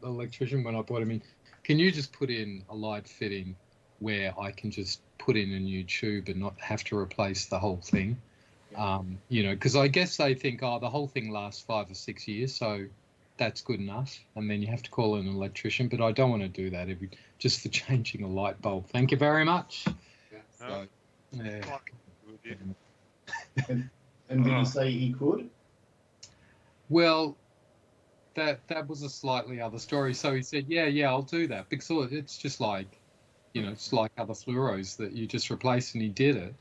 electrician when I brought him in. Can you just put in a light fitting where I can just put in a new tube and not have to replace the whole thing? You know, because I guess they think, oh, the whole thing lasts 5 or 6 years, so that's good enough. And then you have to call an electrician, but I don't want to do that just for changing a light bulb. Thank you very much. Yeah. So, yeah. And did he say he could? Well, that was a slightly other story. So he said, yeah, I'll do that, because it's just like, you know, it's like other fluoros that you just replace, and he did it.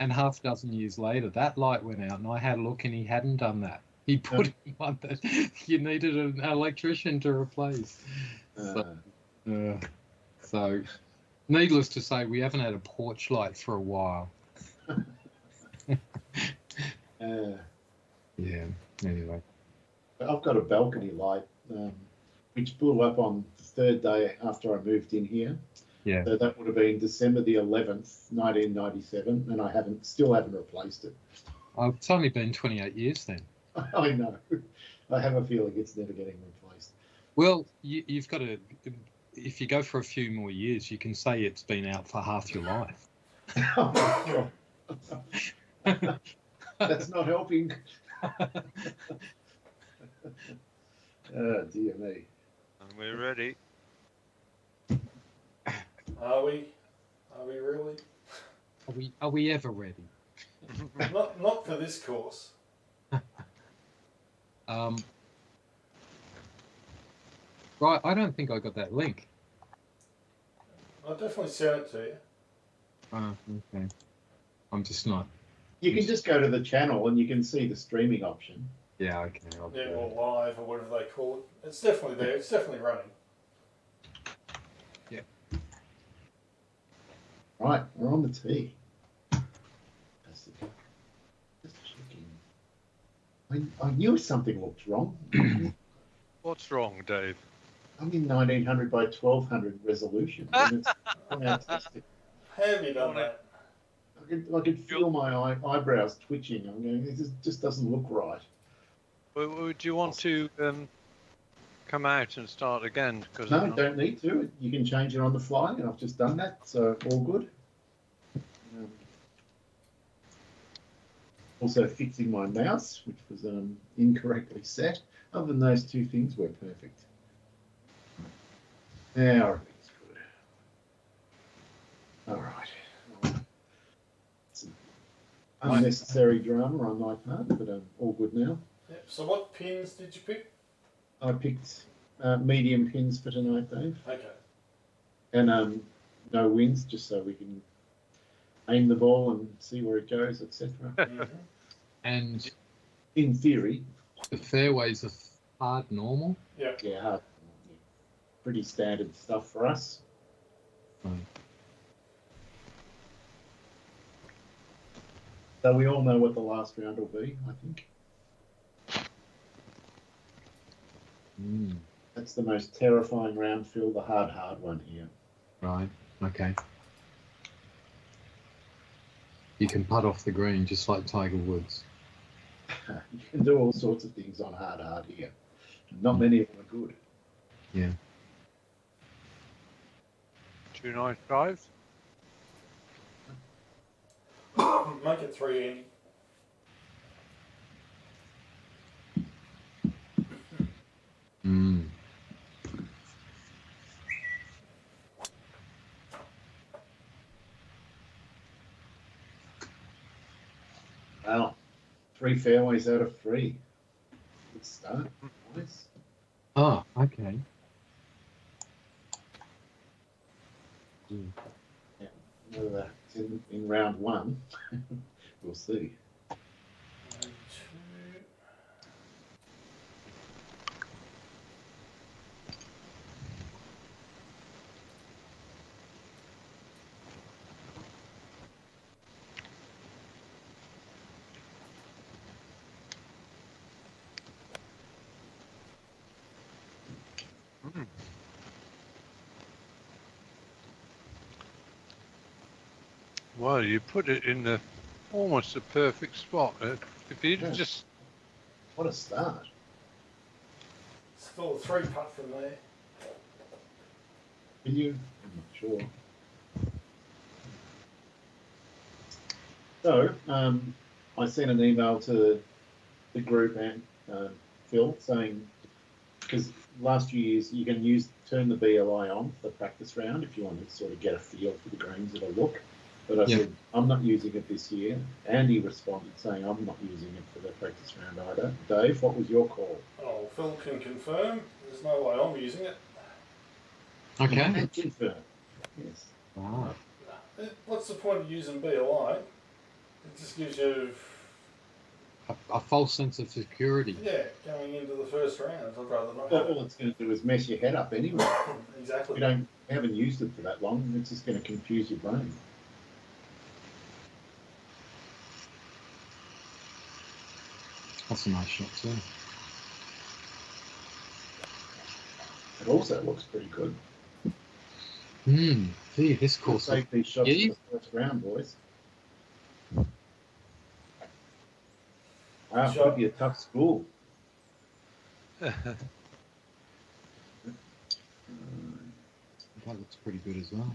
And half a dozen years later, that light went out, and I had a look, and he hadn't done that. He put in one that you needed an electrician to replace. So, needless to say, we haven't had a porch light for a while. Yeah. Anyway, I've got a balcony light, which blew up on the third day after I moved in here. Yeah. So that would have been December the 11th, 1997, and I still haven't replaced it. It's only been 28 years then. I know. I have a feeling it's never getting replaced. Well, you've got to, if you go for a few more years, you can say it's been out for half your life. That's not helping. Oh, dear me. And we're ready. Are we? Are we really? Are we ever ready? Not for this course. Right, I don't think I got that link. I'll definitely send it to you. Oh, okay. I'm just not. You can just go to the channel and you can see the streaming option. Yeah, okay. Yeah, or live, or whatever they call it. It's definitely there. It's definitely running. Yeah. Right, we're on the tee. Just checking. I knew something looked wrong. What's wrong, Dave? I'm in 1900 by 1200 resolution, and it's fantastic. How have you done that? I could feel my eyebrows twitching. I'm going, it just doesn't look right. Would you want to come out and start again? No, don't need to. You can change it on the fly, and I've just done that, so all good. Also fixing my mouse, which was incorrectly set. Other than those two things, we're perfect. Yeah, everything's good. All right. Some unnecessary drama on my part, but all good now. Yep. So what pins did you pick? I picked medium pins for tonight, Dave. Okay. And no wins, just so we can aim the ball and see where it goes, etc. And in theory, the fairways are hard normal. Yeah. Yeah, hard. Pretty standard stuff for us. So we all know what the last round will be, I think. That's the most terrifying round, Phil, the hard one here. Right, okay. You can putt off the green just like Tiger Woods. You can do all sorts of things on hard here. Not many of them are good. Yeah. 295. Make it 3, Andy. Wow. 3 fairways out of 3. Good start. Nice. Oh, okay. Yeah. Whether that's in round 1, we'll see. 1, 2. Well, you put it in almost a perfect spot. If you just... What a start. Still a 3 putt from there. Can you? I'm not sure. So, I sent an email to the group and Phil saying, because last few years you can turn the BLI on for the practice round if you want to sort of get a feel for the greens at a look. But I said, I'm not using it this year. Andy responded saying, I'm not using it for the practice round either. Dave, what was your call? Oh, Phil can confirm. There's no way I'm using it. Okay. Confirm. Yes. Wow. What's the point of using BLI? It just gives you, A false sense of security. yeah, going into the first round. I'd rather not Well, have all it's going to do is mess your head up anyway. it. Exactly. You haven't used it for that long. It's just going to confuse your brain. That's a nice shot too. It also looks pretty good. See, this course. Save these shots Yeah. for the first round, boys. Wow, Sure. could be a tough school. That looks pretty good as well.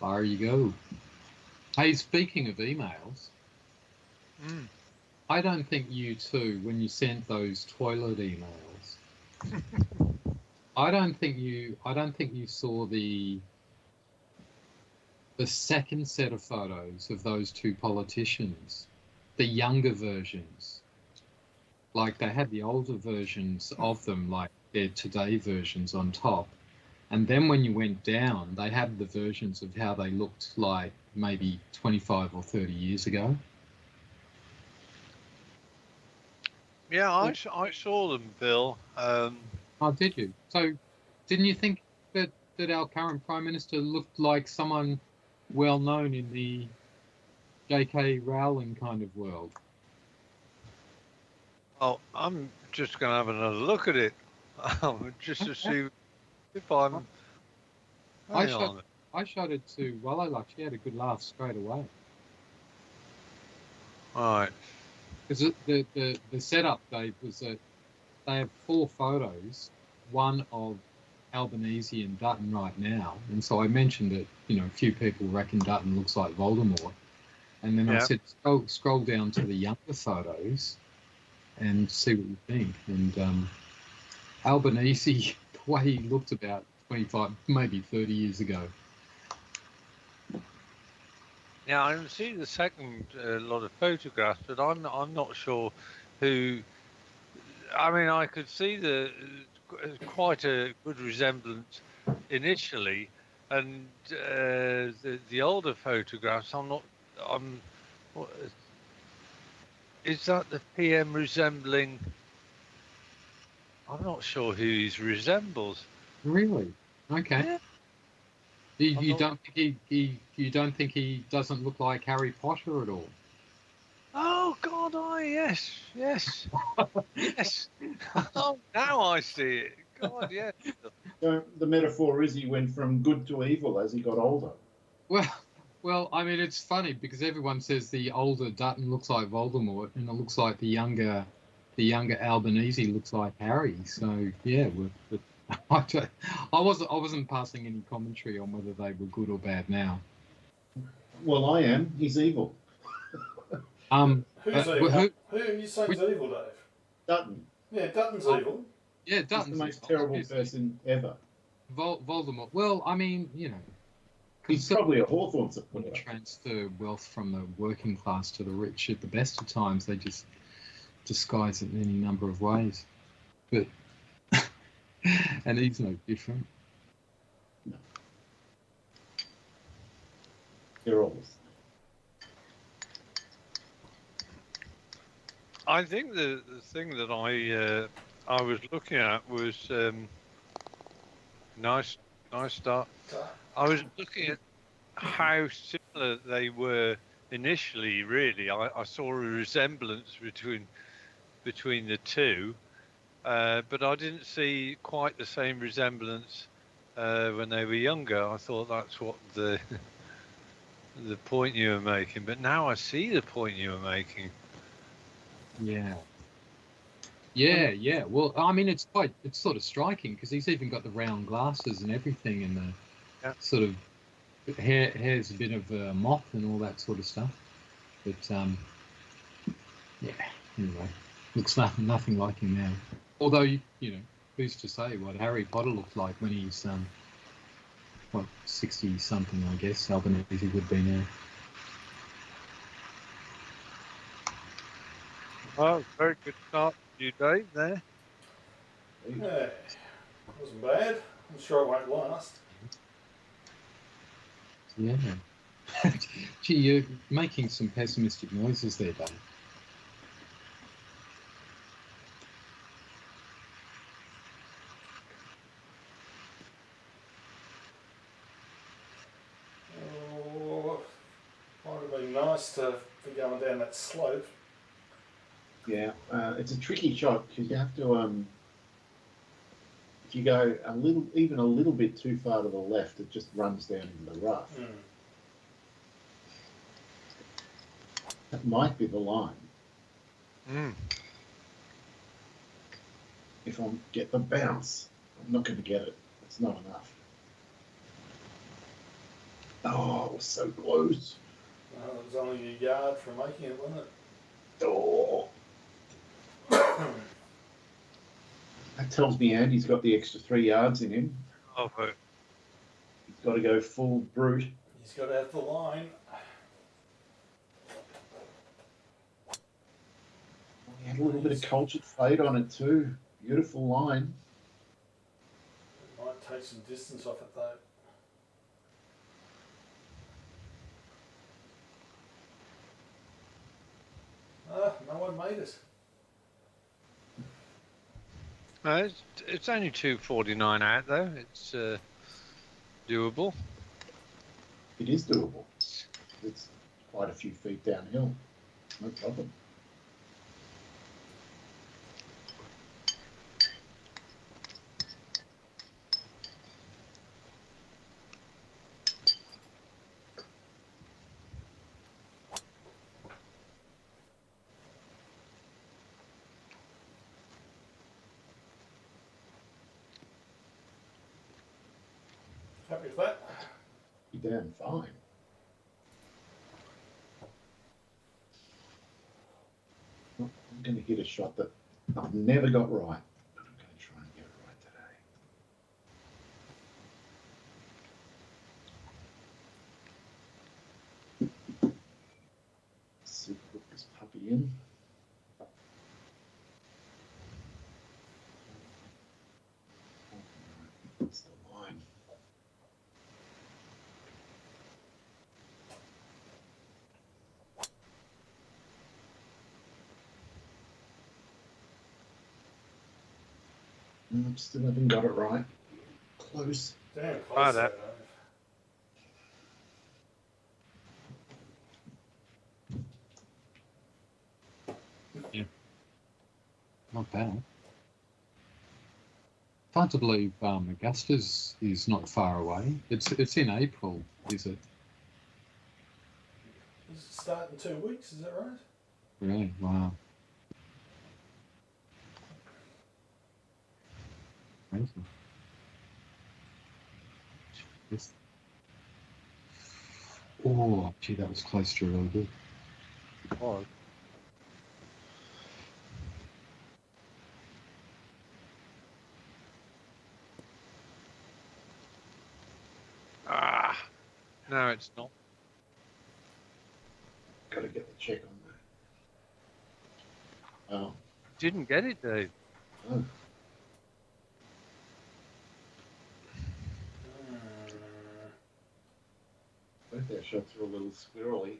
There you go. Hey, speaking of emails, I don't think you two, when you sent those toilet emails, I don't think you saw the second set of photos of those two politicians, the younger versions. Like they had the older versions of them, like their today versions on top. And then when you went down, they had the versions of how they looked like maybe 25 or 30 years ago. Yeah, I saw them, Bill. Oh, did you? So didn't you think that our current Prime Minister looked like someone well known in the J.K. Rowling kind of world? Oh, I'm just going to have another look at it, just to see if I'm. Hang on. I showed it to Wallalock. She had a good laugh straight away. All right. Because the setup, Dave, was that they have 4 photos, one of Albanese and Dutton right now. And so I mentioned that, a few people reckon Dutton looks like Voldemort. And then I said, scroll down to the younger photos and see what you think. And Albanese, the way he looked about 25, maybe 30 years ago. Yeah, I can see the second lot of photographs, but I'm not sure who. I mean, I could see quite a good resemblance initially, and the older photographs. What, is that the PM resembling? I'm not sure who he resembles. Really? Okay. Yeah. You don't think he doesn't look like Harry Potter at all? Oh God! Yes. Oh, now I see it. God, yes. So the metaphor is he went from good to evil as he got older. Well, I mean, it's funny because everyone says the older Dutton looks like Voldemort, and it looks like the younger Albanese looks like Harry. So yeah, I wasn't passing any commentary on whether they were good or bad now. Well, I am. He's evil. Who's evil? Who? Who are you saying's evil, Dave? Dutton. Yeah, Dutton's evil. Yeah, He's Dutton's the most evil, terrible obviously. person ever. Voldemort. Well, I mean, He's probably a Hawthorne supporter. Transfer wealth from the working class to the rich at the best of times. They just disguise it in any number of ways. But and he's no different. No. They're all the same. I think the thing that I was looking at was nice start. I was looking at how similar they were initially. Really, I saw a resemblance between the two, but I didn't see quite the same resemblance when they were younger. I thought that's what the point you were making, but now I see the point you were making. Yeah. Yeah, yeah. Well, I mean, it's sort of striking because he's even got the round glasses and everything, and the Yeah. sort of hair's a bit of a moth and all that sort of stuff. But yeah. Anyway, looks nothing like him now. Although who's to say what Harry Potter looked like when he's 60 something? I guess Albanese would be now. Oh, very good start for you, Dave, there. Yeah, wasn't bad. I'm sure it won't last. Yeah. Gee, you're making some pessimistic noises there, Dave. Oh, might have been nice to be going down that slope. Yeah, it's a tricky shot because you have to. If you go even a little bit too far to the left, it just runs down into the rough. Mm. That might be the line. Mm. If I get the bounce, I'm not going to get it. It's not enough. Oh, it was so close. It was only a yard from making it, wasn't it? Oh. That tells me Andy's got the extra 3 yards in him. Oh, but He's got to go full brute. He's got to have the line. He had a little bit of cultured fade on it too. Beautiful line. Might take some distance off it though. No one made it. no, it's only 2:49 out though. It's doable. It is doable. It's quite a few feet downhill. No problem. Happy with that? You're damn fine. I'm going to hit a shot that I've never got right, but I'm going to try and get it right today. Super hook this puppy in. That's the line. Still haven't got it right. Close. Damn close. Right, There, Not bad. Hard to believe Augusta's is not far away. It's in April, is it? Does it start in 2 weeks? Is that right? Really? Wow. Crazy. Yes. Oh, gee, that was close to really good. Oh, no, it's not. Got to get the check on that. Oh. Didn't get it, Dave. Oh. Both their shots are a little squirrely.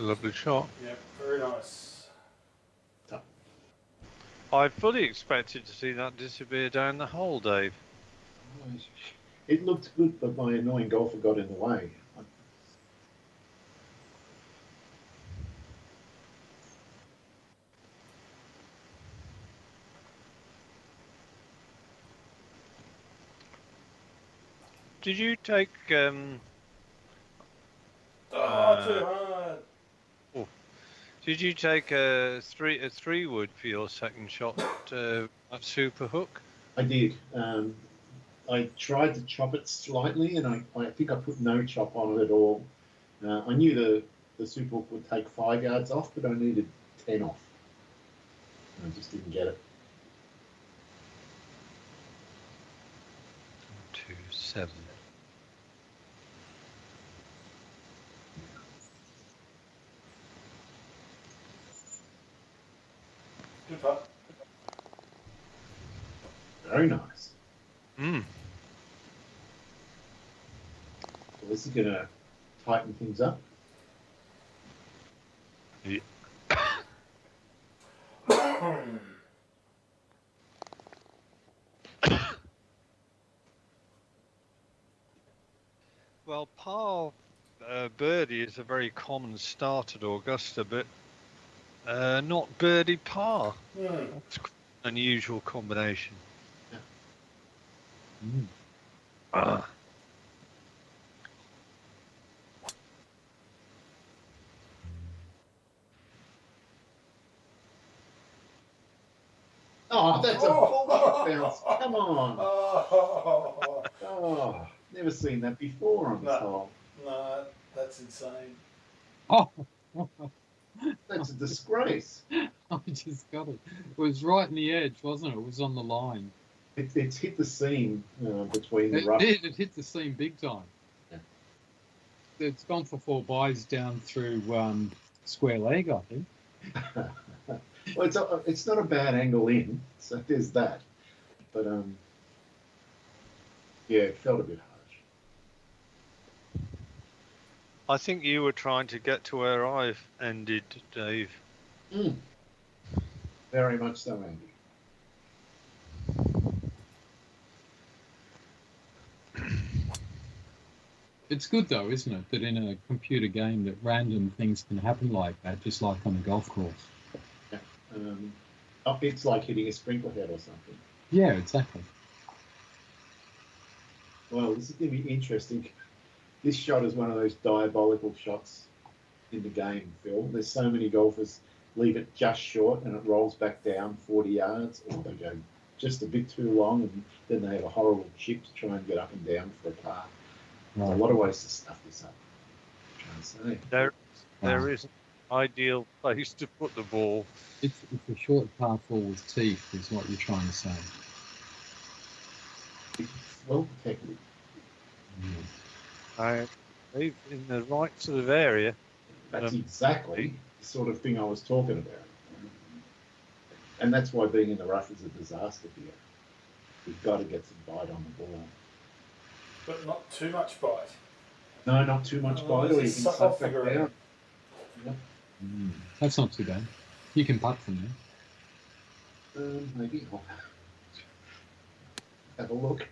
a lovely shot. Yep, very nice. I fully expected to see that disappear down the hole, Dave. It looked good, but my annoying golfer got in the way. Did you take Oh, too hard. Did you take a three wood for your second shot at Super Hook? I did. I tried to chop it slightly, and I think I put no chop on it at all. I knew the super hook would take 5 yards off, but I needed 10 off. I just didn't get it. 2-7. Good putt. Very nice. Mm. So this is going to tighten things up. Yeah. Well, par birdie is a very common start at Augusta, but not birdie par. That's quite an unusual combination. Mm. Ah. Oh, that's a bullshit bounce. Come on. Oh, Oh, never seen that before on this No. hole. no, that's insane. Oh, That's a disgrace. I just got it. It was right in the edge, wasn't it? It was on the line. It's hit the seam between the It rough. did. It hit the seam big time. Yeah. It's gone for 4 buys down through square leg, I think. Well, it's not a bad angle in, so there's that. But yeah, it felt a bit harsh. I think you were trying to get to where I've ended, Dave. Very much so, Andy. It's good though, isn't it, that in a computer game that random things can happen like that, just like on a golf course. It's like hitting a sprinkler head or something. Yeah, exactly. Well, this is going to be interesting. This shot is one of those diabolical shots in the game, Phil. There's so many golfers leave it just short and it rolls back down 40 yards, or they go just a bit too long and then they have a horrible chip to try and get up and down for a par. There's a lot of ways to stuff this up. I'm trying to say. There is an ideal place to put the ball. It's a short par 4 with teeth, is what you're trying to say. It's well protected. I believe in the right sort of area. That's exactly the sort of thing I was talking about. And that's why being in the rough is a disaster here. You've got to get some bite on the ball. But not too much bite. No, not too much bite, or you can suck back down. Yep. That's not too bad. You can putt from there. Maybe I'll have a look.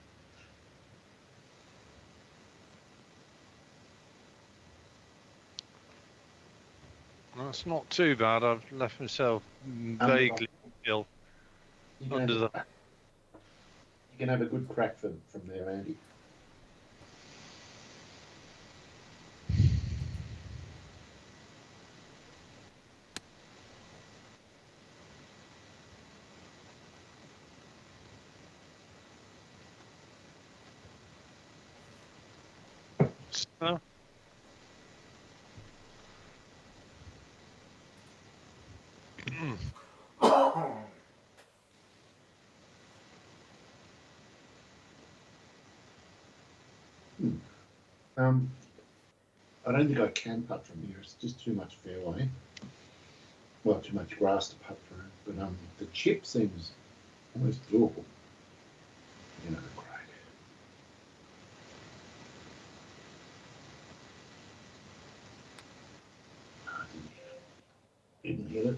That's not too bad. I've left myself vaguely ill under the. You can have a good crack from there, Andy. No? I don't think I can putt from here. It's just too much fairway. Well, too much grass to putt through. But the chip seems almost doable. You know, crack. I didn't Didn't hit it.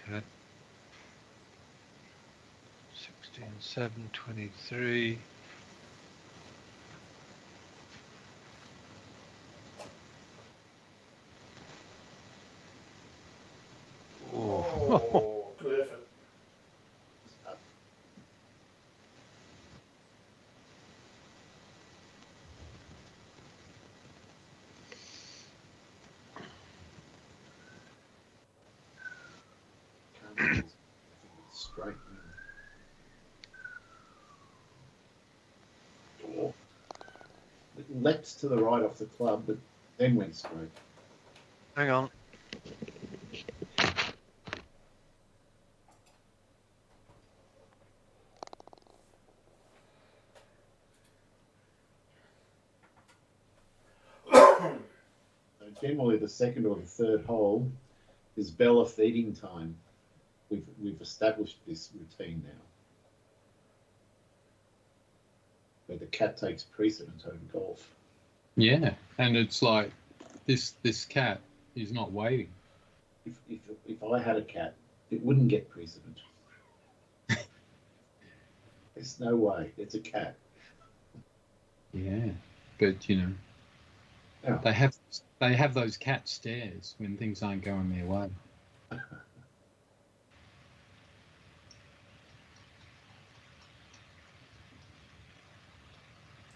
Okay. 16, 7, 23. Oh, good effort. Straight. Oh. It leapt to the right off the club, but then went straight. Hang on. Generally, the second or the third hole is Bella feeding time. We've established this routine now, where the cat takes precedence over golf. Yeah, and it's like this cat is not waiting. If I had a cat, it wouldn't get precedent. There's no way. It's a cat. Yeah, but you know, Yeah. they have those cat stares when things aren't going their way.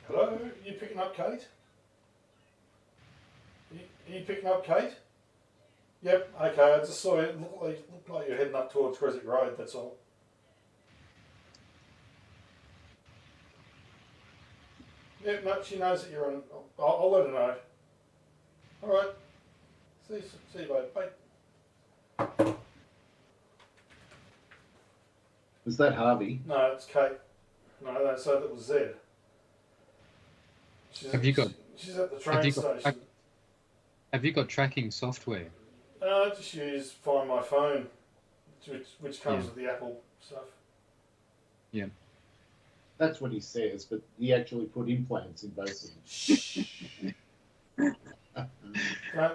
Hello, you picking up Kate? You picking up Kate? Yep, okay, I just saw it. Looked like you're heading up towards Creswick Road, that's all. Yep, no, she knows that you're on. I'll let her know. Alright. See you, babe. Bye. Was that Harvey? No, it's Kate. No, so that was Zed. She's at the train station. Have you got tracking software? I just use Find My Phone, which comes with the Apple stuff. Yeah. That's what he says, but he actually put implants in both of them. Shh. Don't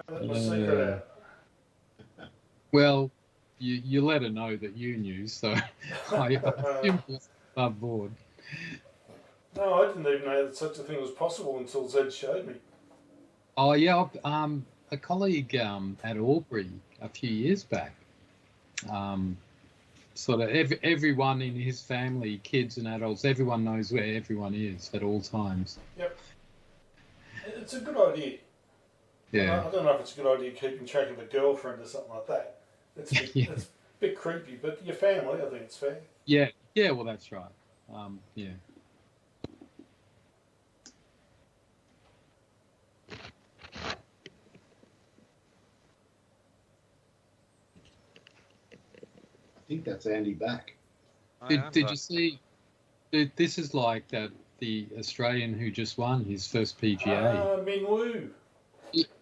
let my secret out. Well, you let her know that you knew, so I assume it's above board. No, I didn't even know that such a thing was possible until Zed showed me. Oh yeah, a colleague at Albury a few years back, sort of everyone in his family, kids and adults, everyone knows where everyone is at all times. Yep. It's a good idea. Yeah. I don't know if it's a good idea keeping track of a girlfriend or something like that. It's a bit creepy, but your family, I think it's fair. Yeah, well, that's right. Yeah. I think that's Andy back. Did you see? This is like that the Australian who just won his first PGA. Min Woo.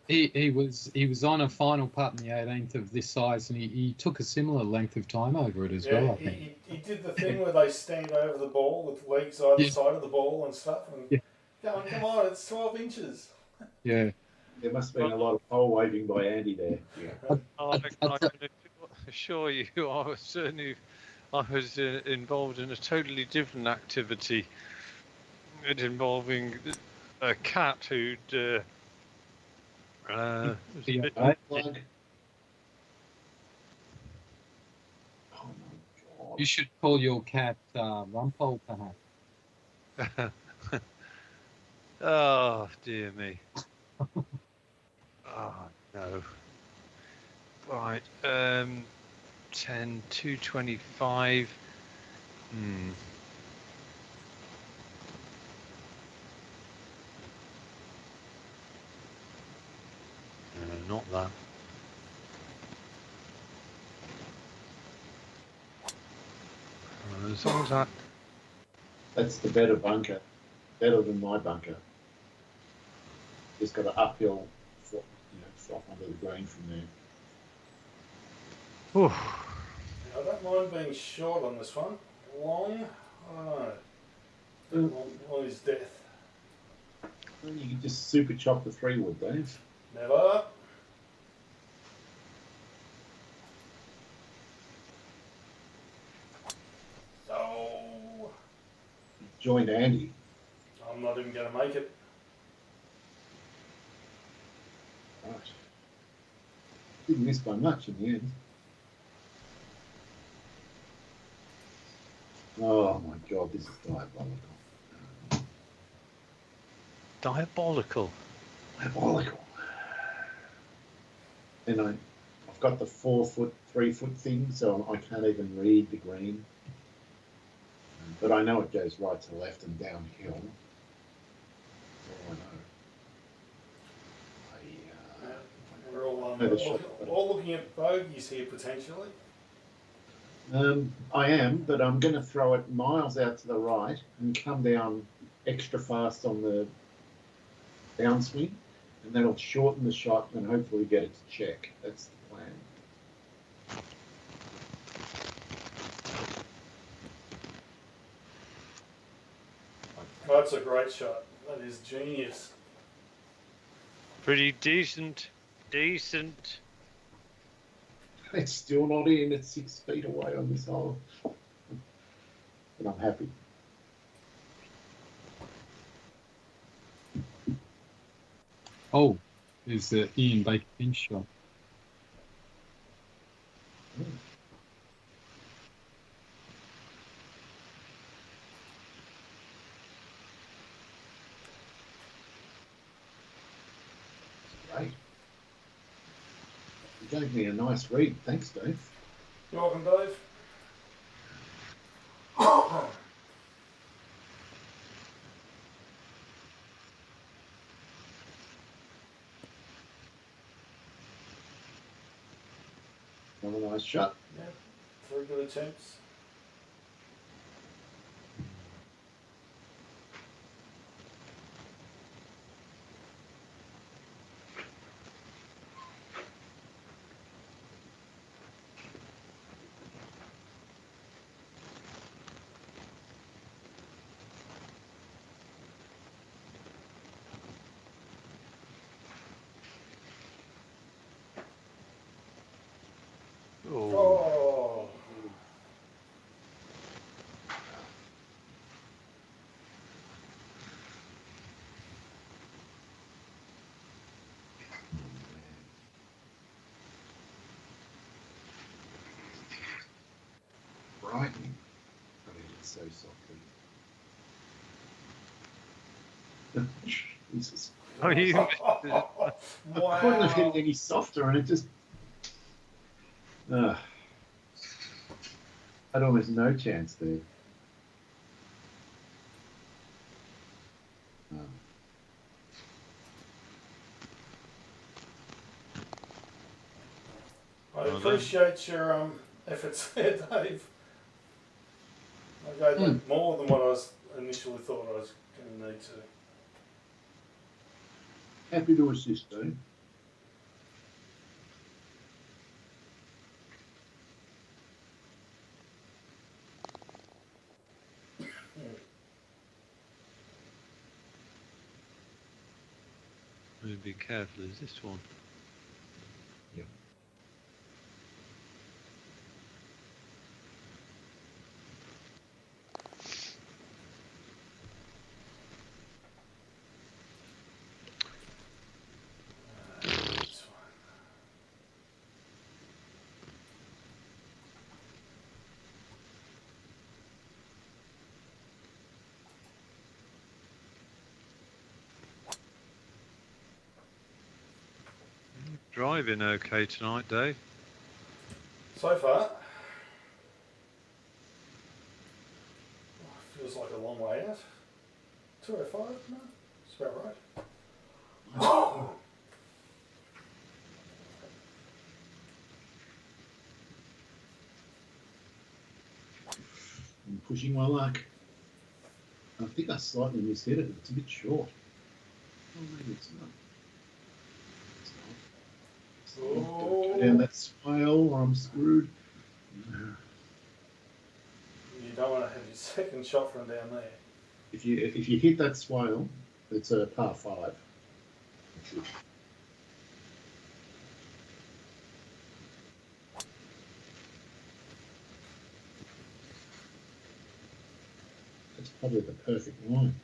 He was on a final putt in the 18th of this size, and he took a similar length of time over it as well. I think He did the thing where they stand over the ball with legs either side of the ball and stuff, and come on, it's 12 inches. Yeah. There must have been a lot of pole waving by Andy there. Yeah. I can assure you, I was involved in a totally different activity, involving a cat who'd. Oh my God. You should call your cat Rumpole, perhaps. Oh dear me. Oh no. Right. 10, 225. No, not that. As long as that. That's the better bunker, better than my bunker. Just got an uphill, flop under the green from there. Whew. I don't mind being short on this one. Long, I don't know. On his death. Well, you could just super chop the 3 wood, Dave. Never. Oh, Joined Andy. I'm not even going to make it. Right. Didn't miss by much in the end. Oh my god, this is diabolical. Diabolical. Diabolical. And I've got the 4 foot, 3 foot thing, so I can't even read the green. But I know it goes right to left and downhill. That's all I know. We're all, know the shot, all looking at bogeys here potentially. I am, but I'm going to throw it miles out to the right and come down extra fast on the downswing, and that'll shorten the shot and hopefully get it to check. That's the plan. That's a great shot. That is genius. Pretty decent. Decent. It's still not in. It's 6 feet away on this hole. But I'm happy. Oh, is the Ian Baker Finch shot. Great. You gave me a nice read. Thanks, Dave. You're welcome, Dave. Another nice shot. Yeah, 3 good attempts. Oh. Oh, Brightening. I mean, it's so softly. Jesus. Oh, you wow. I couldn't have hit it any softer, and it just. Had almost no chance there. I appreciate your efforts there, Dave. I gave that more than what I was initially thought I was going to need to. Happy to assist, Dave. be careful. Is this one? Yep. This one. driving okay tonight, Dave? So far, feels like a long way out. 205, no? That's about right. I'm pushing my luck. I think I slightly mishit it. It's a bit short. Oh, maybe it's not. It's not. Don't go down that swale or I'm screwed. You don't want to have your second shot from down there. If you hit that swale, it's a par 5. That's probably the perfect line.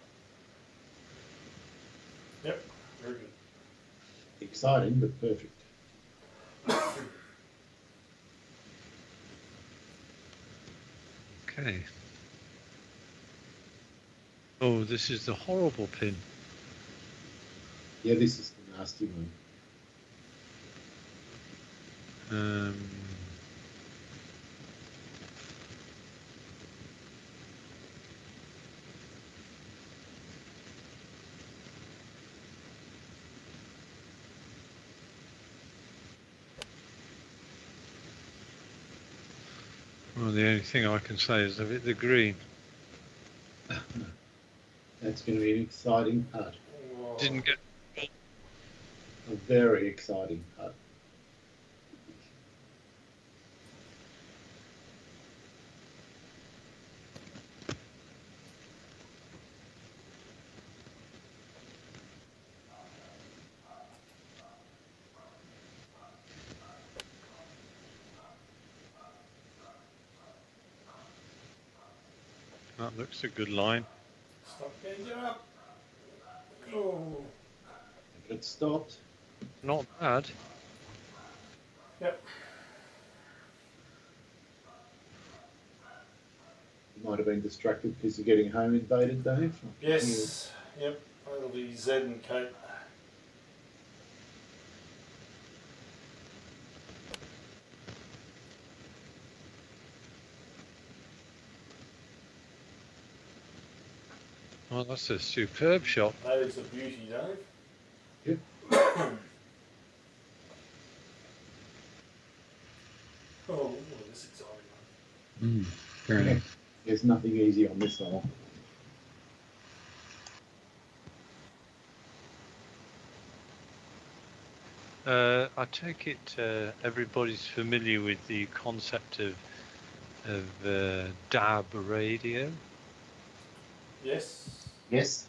Yep, very good. Exciting, but perfect. Okay. Oh, this is the horrible pin. Yeah, this is the nasty one. Well, the only thing I can say is I've hit the green. That's going to be an exciting putt. Whoa. Didn't get. A very exciting putt. That looks a good line. Stop getting up. Oh. But it stopped. Not bad. Yep. You might have been distracted because you're getting home invaded, Dave. Yes. Yep. That'll be Z and Kate. Well, that's a superb shot. That is a beauty, Dave. Yep. Oh, this is exciting. Fair enough. There's nothing easy on this hole. I take it everybody's familiar with the concept of DAB radio. Yes. Yes.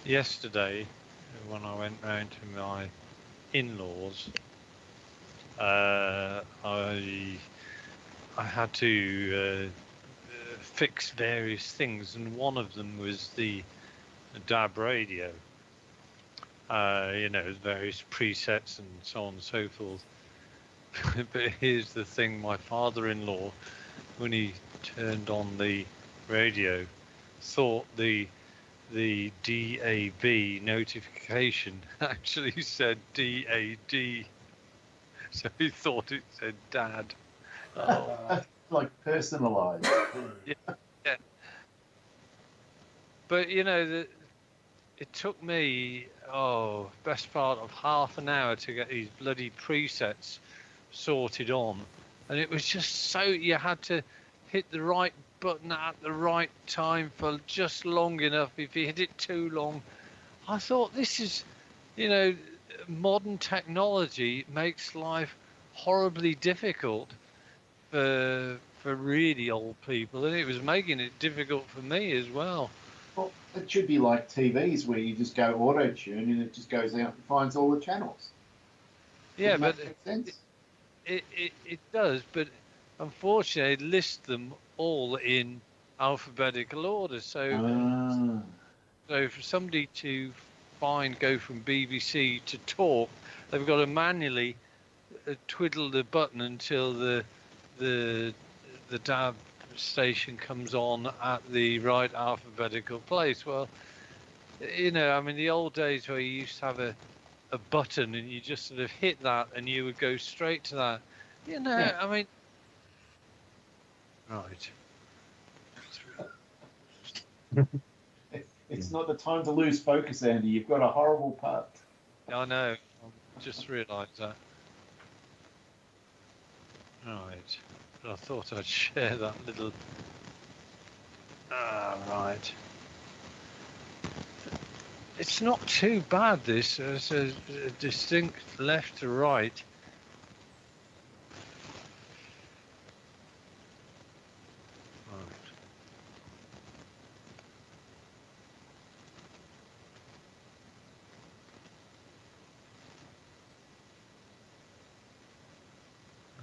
Yesterday, when I went round to my in-laws, I had to fix various things, and one of them was the DAB radio. You know, various presets and so on and so forth. But here's the thing: my father-in-law, when he turned on the radio, thought the DAB notification actually said DAD, so he thought it said Dad. Oh. Like personalised. Yeah. But you know, it took me best part of half an hour to get these bloody presets sorted on, and it was just so you had to hit the right button at the right time for just long enough. If you hit it too long, I thought this is, you know, modern technology makes life horribly difficult for really old people, and it was making it difficult for me as well. Well, it should be like TVs where you just go auto-tune and it just goes out and finds all the channels. Yeah, Doesn't but that make sense? it does, but unfortunately it lists them all in alphabetical order. So for somebody to go from BBC to talk, they've got to manually twiddle the button until the DAB station comes on at the right alphabetical place. Well, you know, I mean, the old days where you used to have a button and you just sort of hit that and you would go straight to that. You know, Yeah. I mean, right. It's not the time to lose focus, Andy. You've got a horrible putt. I know. I just realised that. Right. But I thought I'd share that little. Ah, right. It's not too bad. This as a distinct left to right. Right.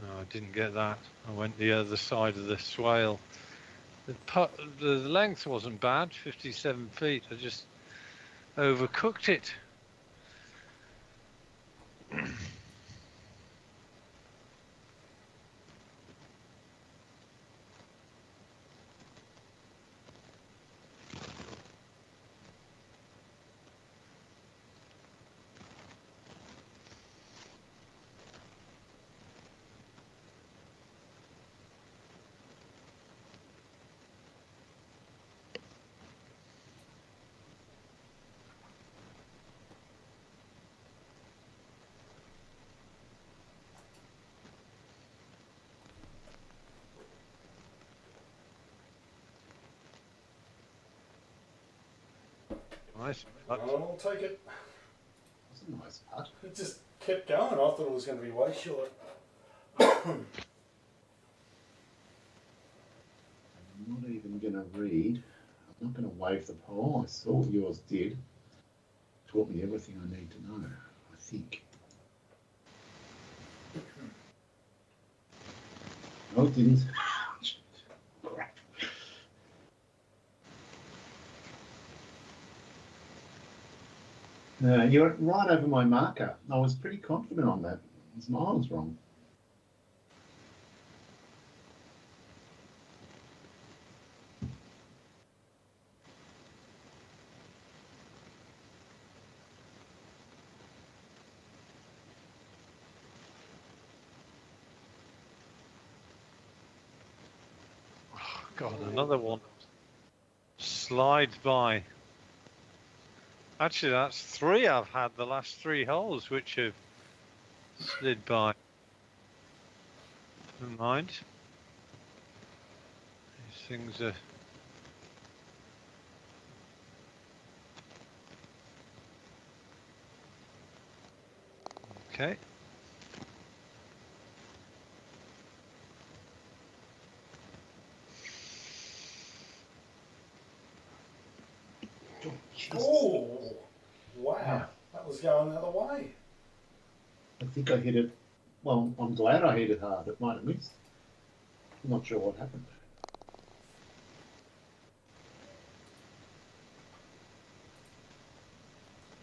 Oh, I didn't get that. I went the other side of the swale. The length wasn't bad, 57 feet. I just overcooked it. Nice. I'll take it. That's a nice putt. It just kept going. I thought it was going to be way short. I'm not even going to read. I'm not going to wave the pole. I saw what yours did. Taught me everything I need to know, I think. No, it didn't. Crap. You're right over my marker. I was pretty confident on that. It was miles wrong. God, another one slides by. Actually, that's 3 I've had the last 3 holes which have slid by. Never mind. These things are. Okay. Oh, wow. Yeah. That was going the other way. I think I hit it. Well, I'm glad I hit it hard. It might have missed. I'm not sure what happened.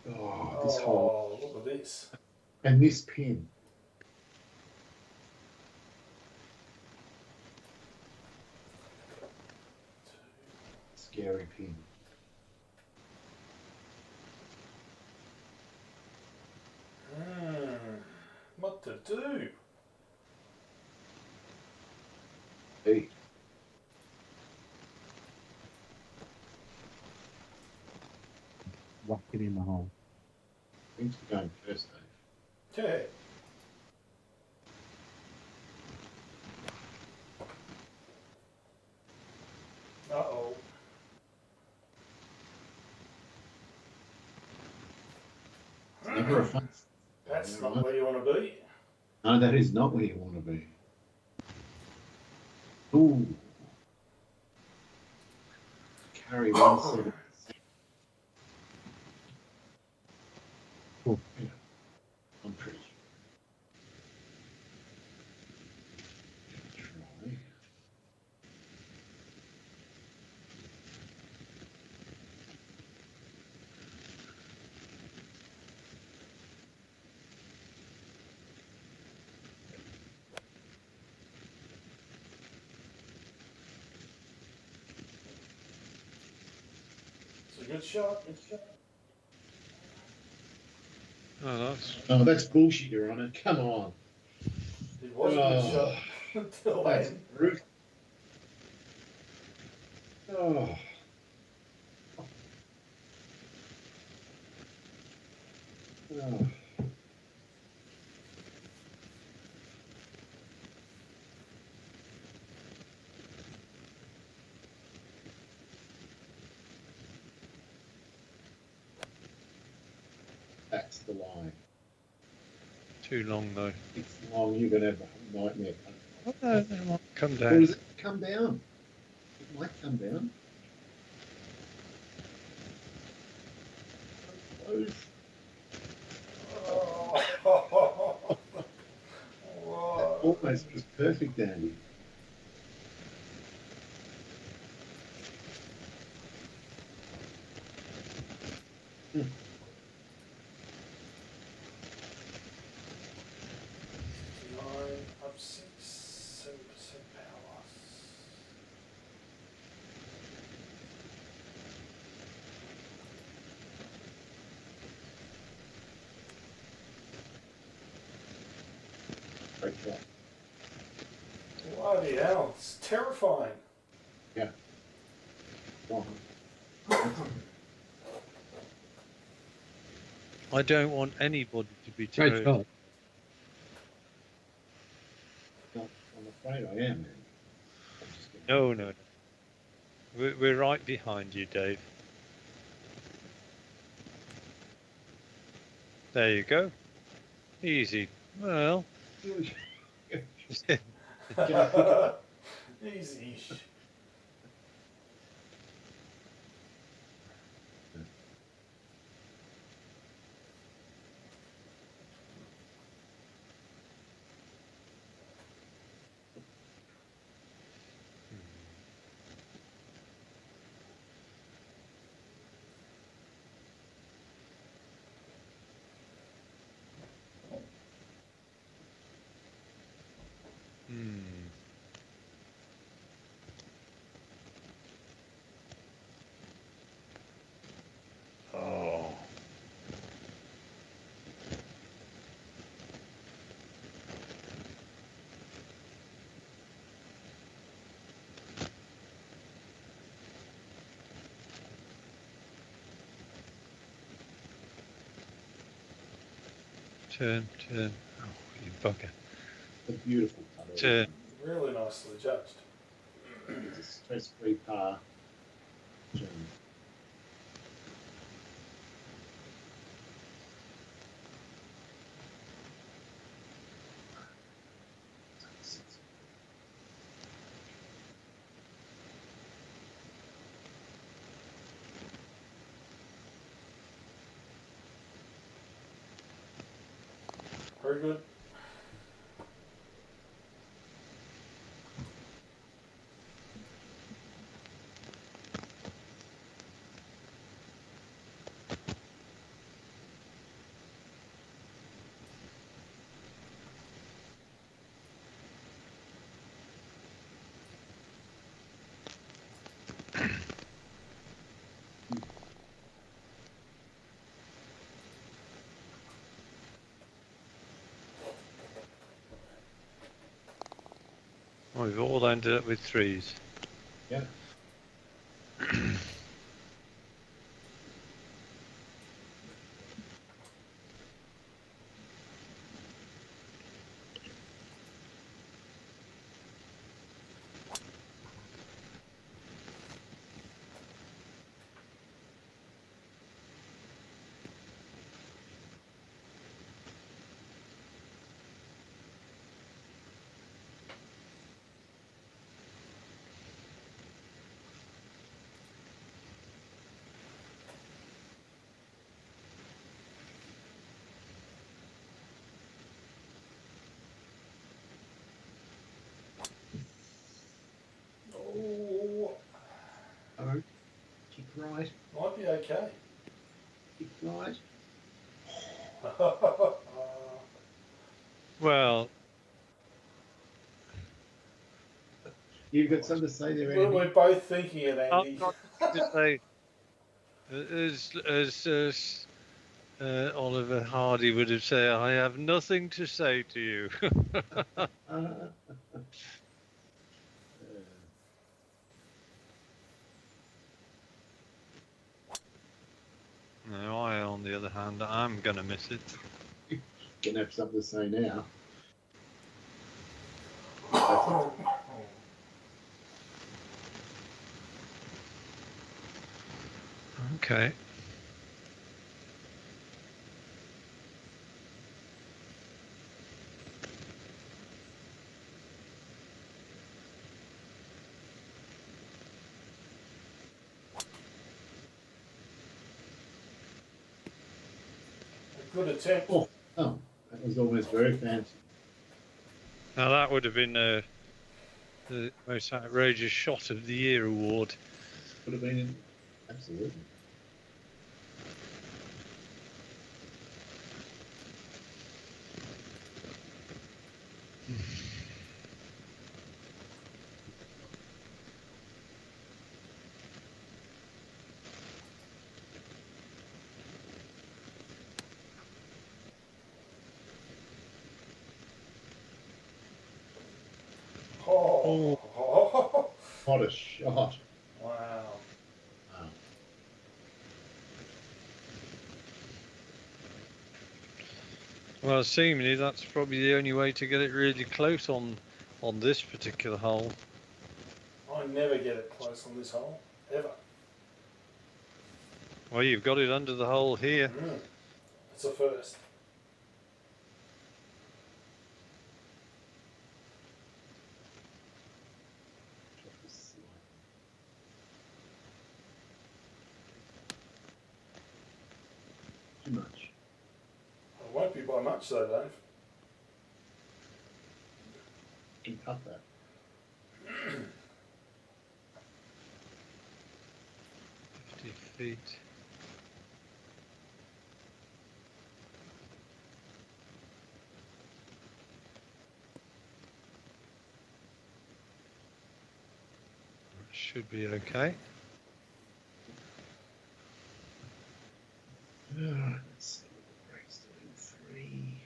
Oh, this hole. Look at this. And this pin. Scary pin. What to do? Hey. Whack it in the hole. Thanks for going first, Dave. Yeah. Uh-oh. Never a fun. That's not where you want to be. No, that is not where you want to be. Ooh. Carry 170. Cool. Yeah, I'm pretty sure. Try. It's a good shot. Good shot. Oh, that's Oh, that's bullshit, Your Honour. Come on. It was a good shot Oh, until that's then. brutal. Oh. Oh. That's the line. too long though. It's long. You're going to have a nightmare. Oh, no, it might come Or down. does it come down? It might come down. So close. Oh. That Whoa. almost was perfect, Andy. Nine up 7% power. Great shot. Bloody hell, it's terrifying. Yeah. Go on. I don't want anybody to be Great turned. shot. I'm afraid I am, Andy. I'm just gonna- No, no, no. We're right behind you, Dave. There you go. Easy. Well, Easy. hmm. Oh. Turn. Oh, you bugger. a beautiful putter. Turn. Really nicely judged. It's a stress-free par. James. Very good. Oh, we've all ended up with threes. Yeah. Oh, Oh, kick right. might be okay. Kick right. Well, You've got something to say there, we're, Andy? we're both thinking it, I've Andy. got to say, as Oliver Hardy would have said, I have nothing to say to you. No, I, on the other hand, I'm going to miss it. Gonna have something to say now. Okay. A good attempt. Oh, that was almost very fancy. Now that would have been the most outrageous shot of the year award. Could have been absolutely. Oh. What a shot! Wow. Wow. Well, seemingly that's probably the only way to get it really close on this particular hole. I never get it close on this hole, ever. Well, you've got it under the hole here. It's a first. Too much. It won't be by much though, Dave. You can cut that. 50 feet. Should be okay. Let's see what the break's doing. 3.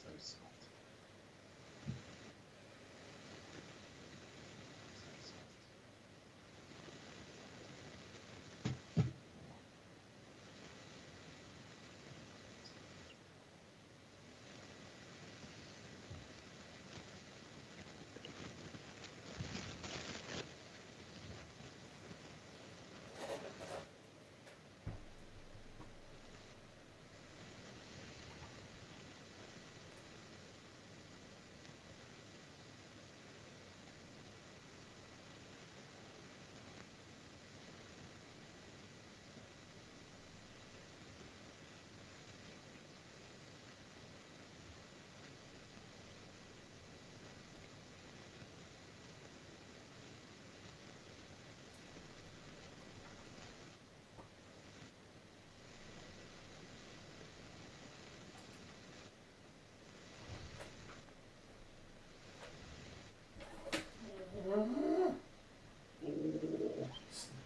So soft.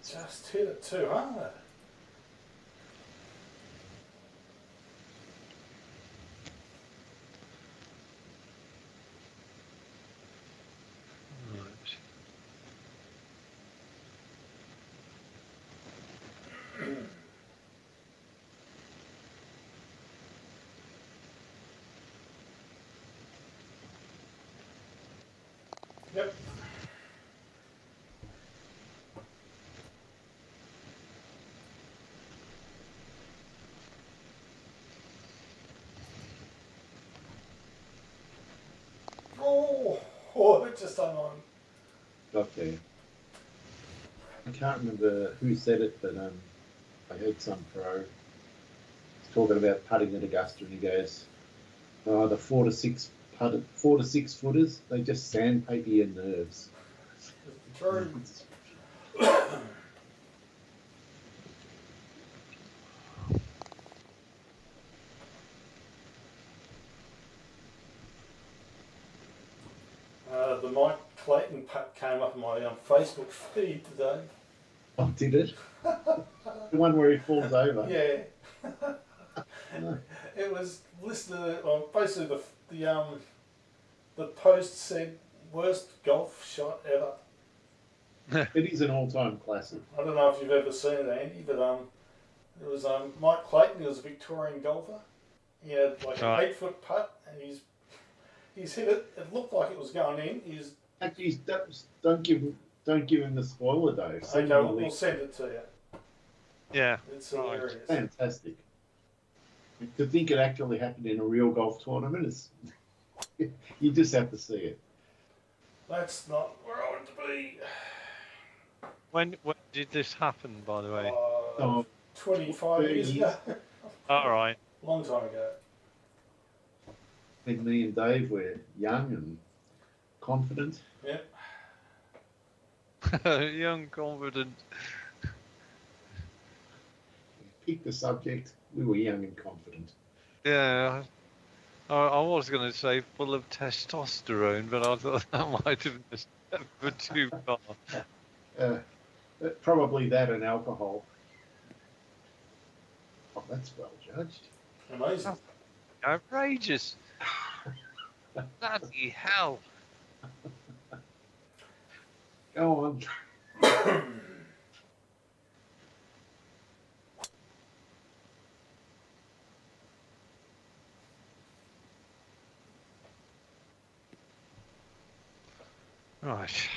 Just hit it too hard. Right. Yep. Oh, it just hung on. Got there. I can't remember who said it, but I heard some pro talking about putting at Augusta, and he goes, "Oh, the 4 to 6 footers, they just sandpaper your nerves." True. Clayton putt came up on my Facebook feed today. Oh, did it? The one where he falls over. Yeah. No. It was listed on basically the post said worst golf shot ever. It is an all-time classic. I don't know if you've ever seen it, Andy, but it was Mike Clayton. He was a Victorian golfer. He had like an 8-foot putt, and he's hit it. It looked like it was going in. He's Actually, don't give him the spoiler, Dave. Send okay. him the We'll link. send it to you. Yeah. It's hilarious. Fantastic. To think it actually happened in a real golf tournament is you just have to see it. That's not where I want to be. When did this happen, by the way? Oh, 25 years ago. All right. Long time ago. when me and Dave were young and confident. Yeah. Young, confident. Pick the subject. We were young and confident. Yeah. I was going to say full of testosterone, but I thought that might have been a step for too far. Probably that and alcohol. Oh, that's well judged. Amazing. Outrageous. Bloody hell. Go on. Right.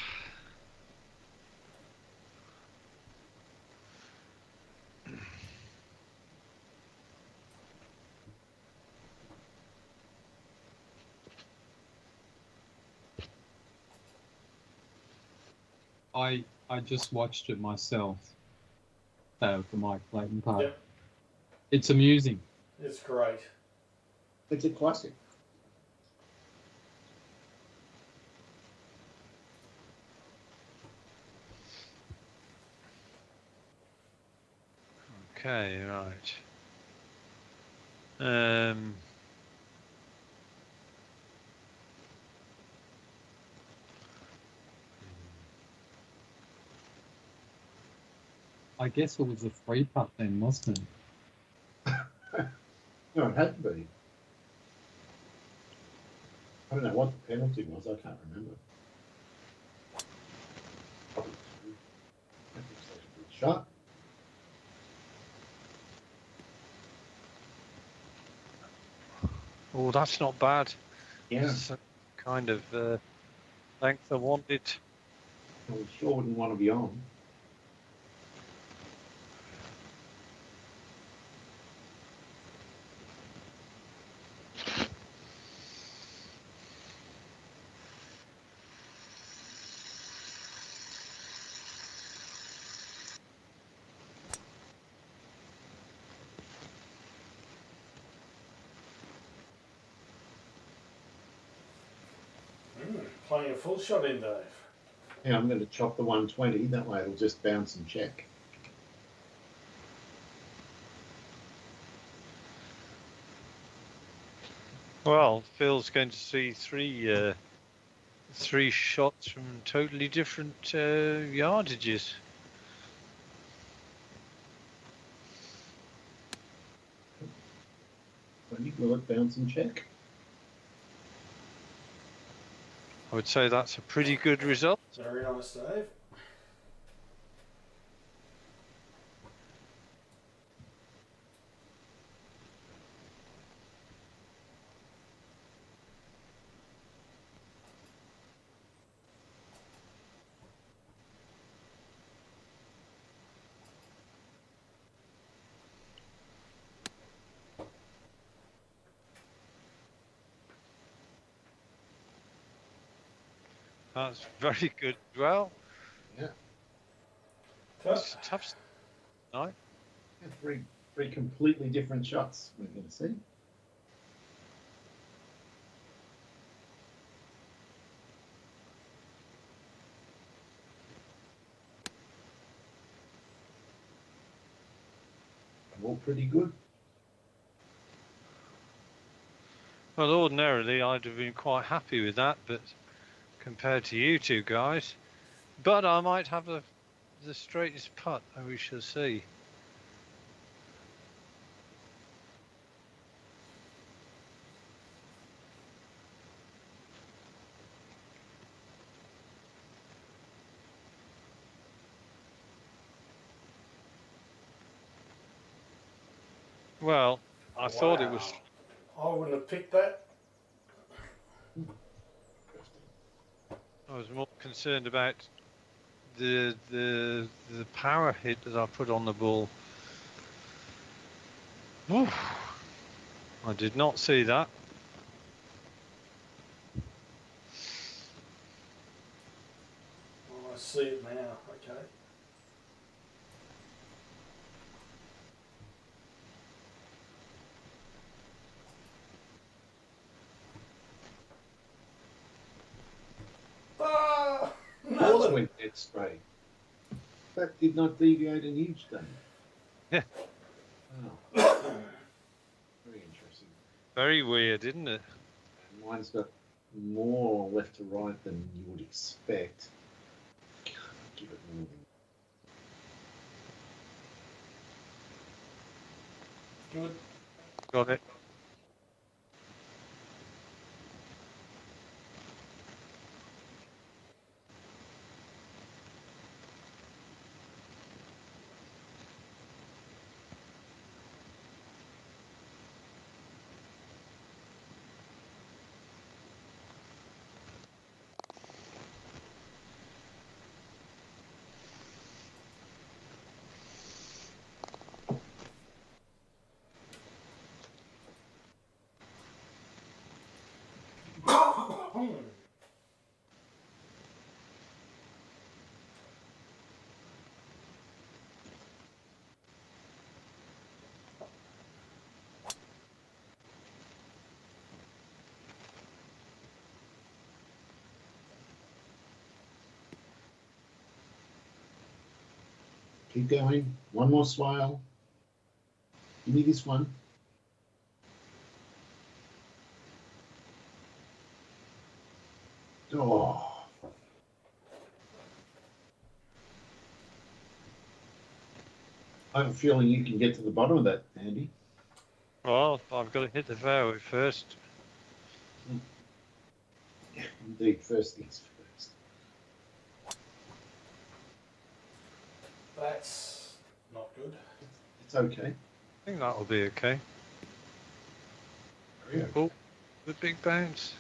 I just watched it myself. The Mike Clayton part. Yep. It's amusing. It's great. It's a classic. Okay, right. I guess it was a free putt then, wasn't it? No, it had to be. I don't know what the penalty was. I can't remember. Probably two. That looks like a good shot. Oh, that's not bad. Yeah. It's the kind of length I wanted. I sure wouldn't want to be on. Playing a full shot in, Dave. Yeah, I'm going to chop the 120. That way it'll just bounce and check. Well, Phil's going to see three shots from totally different yardages. Will it bounce and check? I would say that's a pretty good result. Very nice, Dave. That's very good as well. Yeah. It's tough. No. Yeah, three completely different shots we're going to see. All pretty good. Well, ordinarily I'd have been quite happy with that, but compared to you two guys. But I might have the straightest putt, and we shall see. Well, I thought it was. I wouldn't have picked that. I was more concerned about the power hit that I put on the ball. Oof. I did not see that. Oh, I see it now. Okay. Ah, Yours nothing. went dead straight. That did not deviate an inch, then. Yeah. Wow. Very interesting. Very weird, isn't it? And mine's got more left to right than you would expect. Give it more than Good. Got it. Keep going. One more swale. Give me this one. Oh. I have a feeling you can get to the bottom of that, Andy. Well, I've got to hit the fairway first. Indeed, first things first. That's not good. It's okay. I think that'll be okay. Very okay. Oh, the big bounce.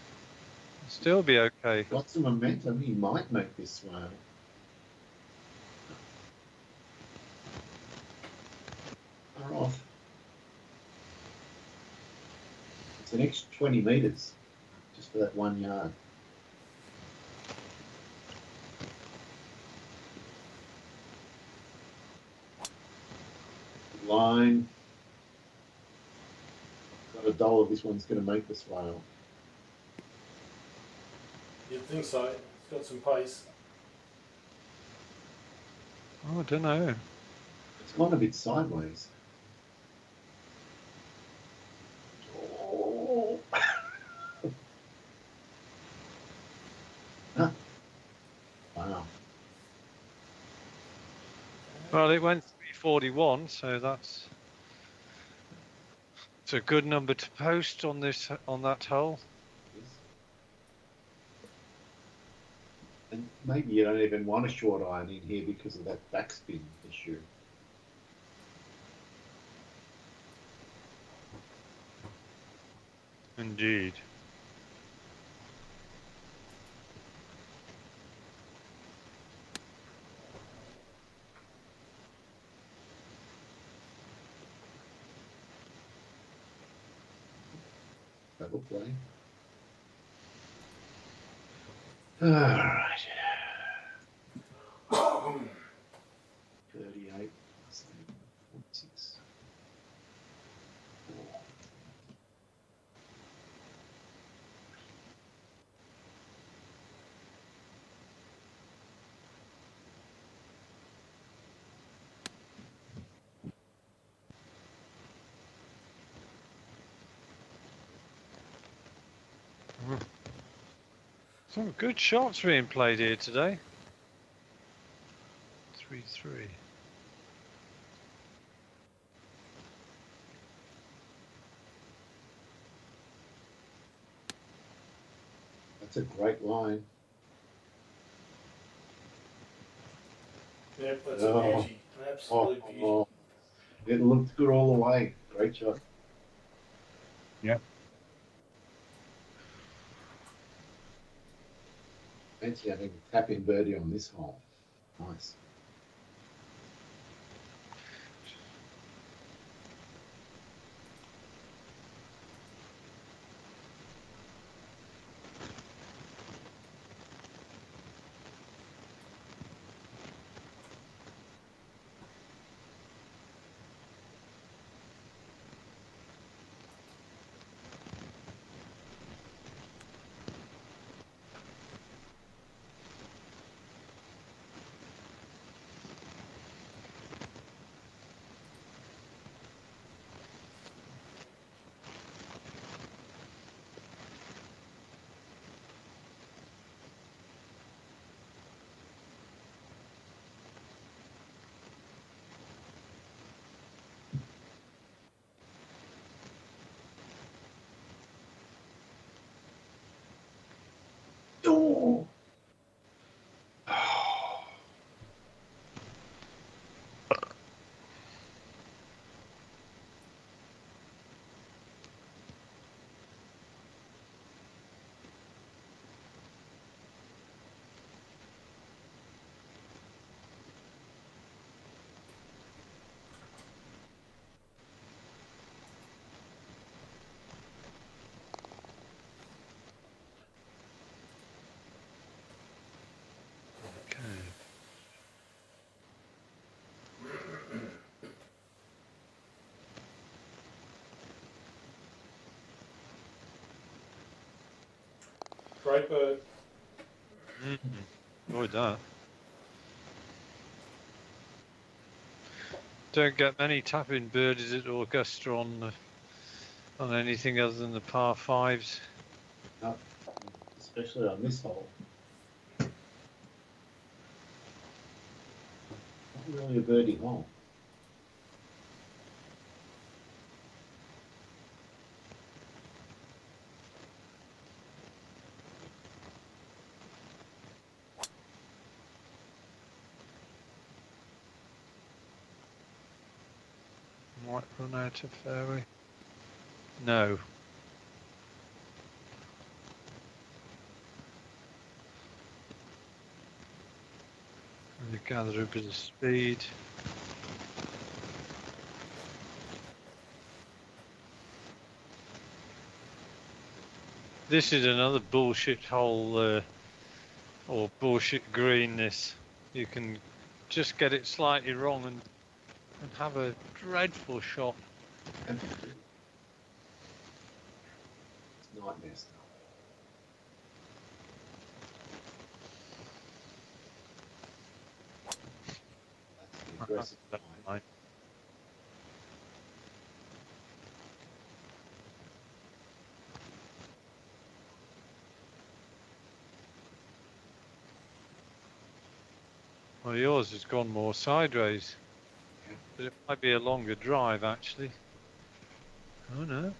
Still be okay. Got some momentum. He might make this swale. Far off. It's an extra 20 metres just for that 1 yard. Line. Got a $1 this one's going to make the swale. You'd think so. It's got some pace. Oh, I don't know. It's gone a bit sideways. Oh. Huh. Wow. Well, it went 341, so that's it's a good number to post on that hole. And maybe you don't even want a short iron in here because of that backspin issue. Indeed. Double play. All right. 38 plus 8, 46. Some good shots being played here today. 3-3. That's a great line. Yep, that's Oh. a beauty. An absolute beauty. Oh, it looked good all the way. Great shot. Yeah. Fancy having a tap in birdie on this hole. Nice. Oh. Okay. Great bird. Enjoyed that. Don't get many tapping birdies at Augusta on anything other than the par fives. No, especially on this hole. Not really a birdie hole. Might run out of fairway. No. And you gather a bit of speed. This is another bullshit hole or bullshit green. This you can just get it slightly wrong and have a dreadful shot. It's nightmare stuff. That's the aggressive line. Well, yours has gone more sideways, Yeah. but it might be a longer drive actually. Oh no.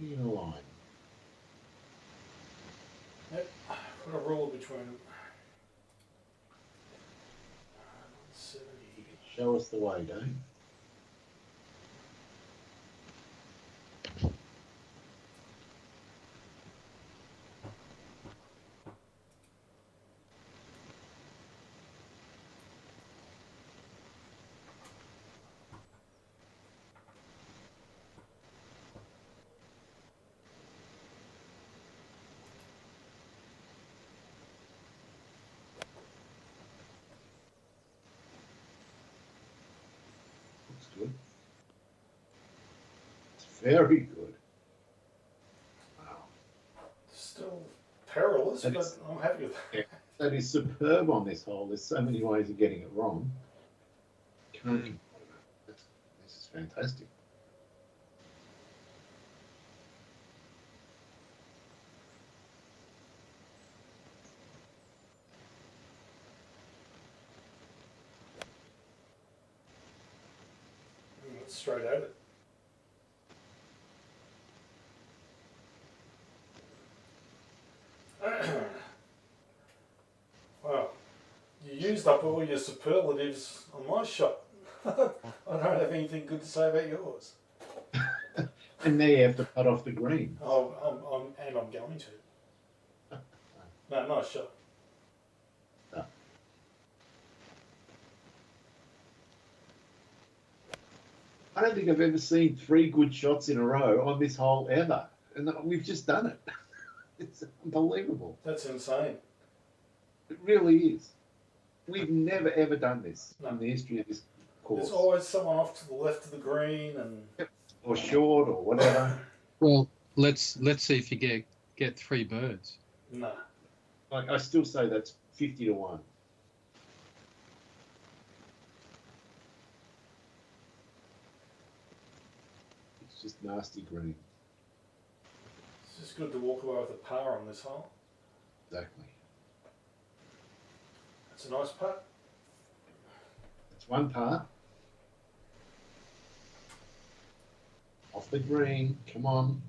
In a line. Yep. Put a ruler between them. 70. Show us the way, Dave. Very good. Wow. Still perilous, That but is- I'm happy with that. Yeah. That is superb on this hole. There's so many ways of getting it wrong. Can't complain. This is fantastic. It's straight at it. Wow. You used up all your superlatives on my shot. I don't have anything good to say about yours. And now you have to putt off the green. Oh, I'm going to. No, nice shot. I don't think I've ever seen 3 good shots in a row on this hole ever. And we've just done it. It's unbelievable. That's insane. It really is. We've never ever done this No. in the history of this course. There's always someone off to the left of the green, and Or short or whatever. Well, let's see if you get 3 birds. no. Like I still say that's 50 to 1. It's just nasty green. It's just good to walk away with a par on this hole. Exactly. It's a nice putt. It's 1 par. Off the green. Come on.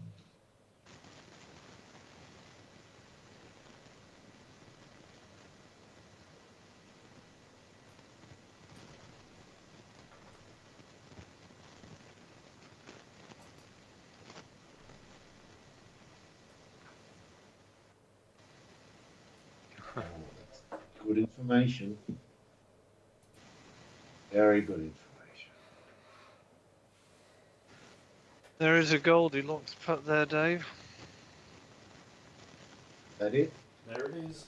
Oh, that's good information. Very good information. There is a Goldilocks putt there, Dave. That it? There it is.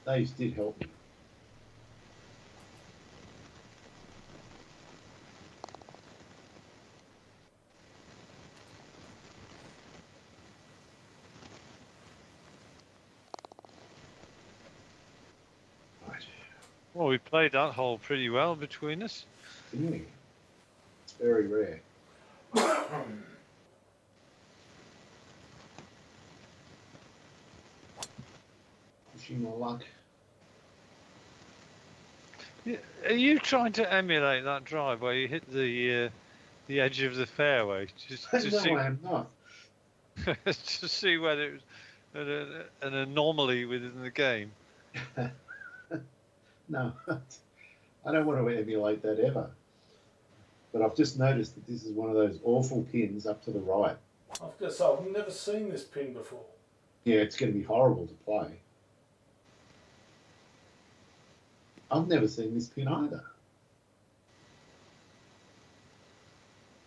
Those did help me. Right. Well, we played that hole pretty well between us. Didn't we? It's very rare. Pushing my luck. Yeah, are you trying to emulate that drive where you hit the edge of the fairway just to No, see I am not. to see whether it was an anomaly within the game? No, I don't want to emulate that ever. But I've just noticed that this is one of those awful pins up to the right. I've got to say, I've never seen this pin before. Yeah, it's going to be horrible to play. I've never seen this pin either.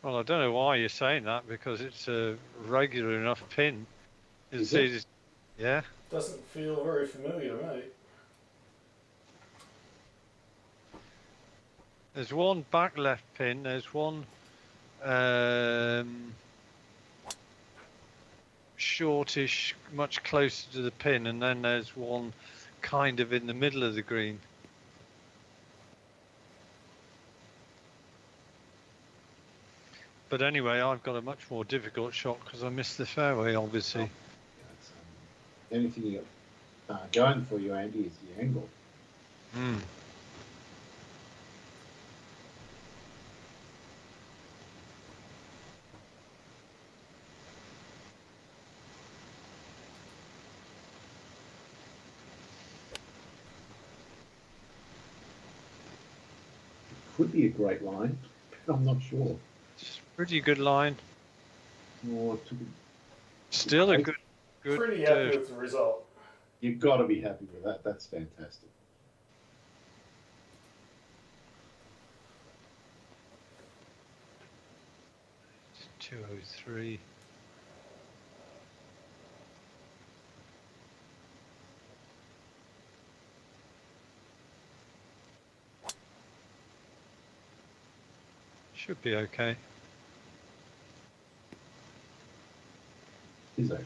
Well, I don't know why you're saying that because it's a regular enough pin. Is it? Yeah. Doesn't feel very familiar to me. There's one back left pin. There's one shortish, much closer to the pin, and then there's one kind of in the middle of the green. But anyway, I've got a much more difficult shot because I missed the fairway, obviously. It's, the only thing you got going for you, Andy, is the angle. Mm. Could be a great line, but I'm not sure. It's a pretty good line. Or Still a Okay. good. Pretty happy with the result. You've got to be happy with that. That's fantastic. uh, 203. Should be okay. Is okay.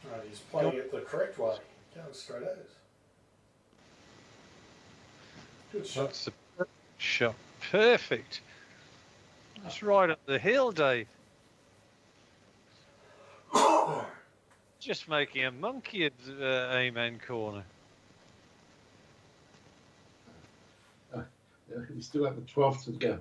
Right, he's playing it the correct way. Going straight at us. Good shot. That's the perfect shot. Perfect. That's right up the hill, Dave. Just making a monkey of the Amen corner. We still have the 12th to go.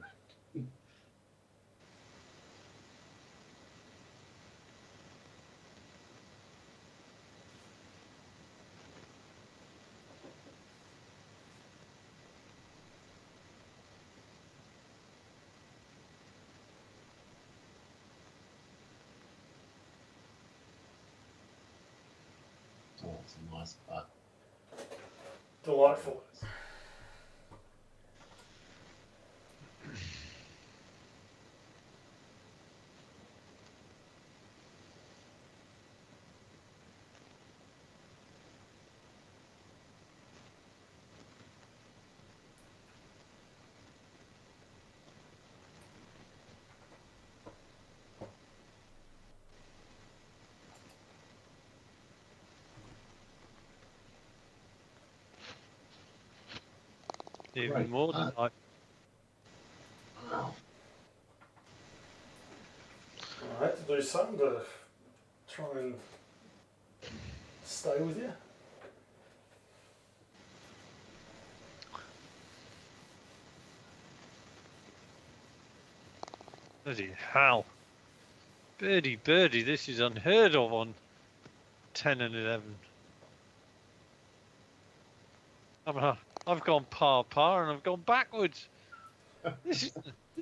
Oh, it's a nice putt. Delightful. Even Right. more than I. Wow. I had to do something to try and stay with you. Bloody hell. Birdie, this is unheard of on 10 and 11. I've gone par and I've gone backwards. This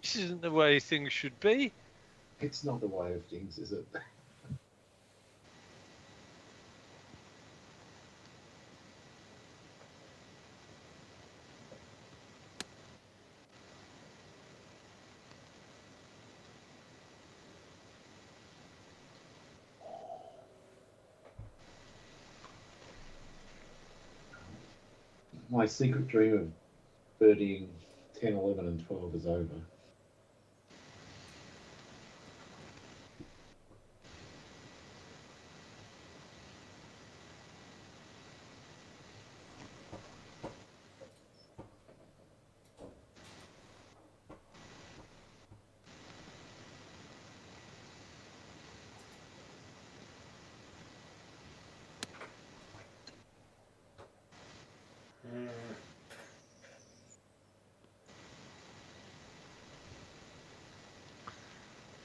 isn't the way things should be. It's not the way of things, is it? My secret dream of birdieing 10, 11 and 12 is over.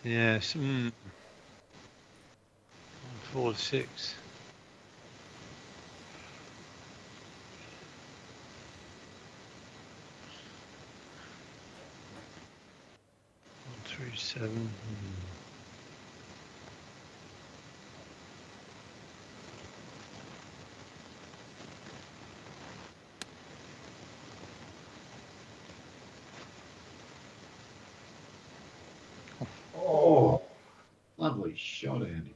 Yes. 4 6. One, 3 7. Oh, lovely shot, Andy.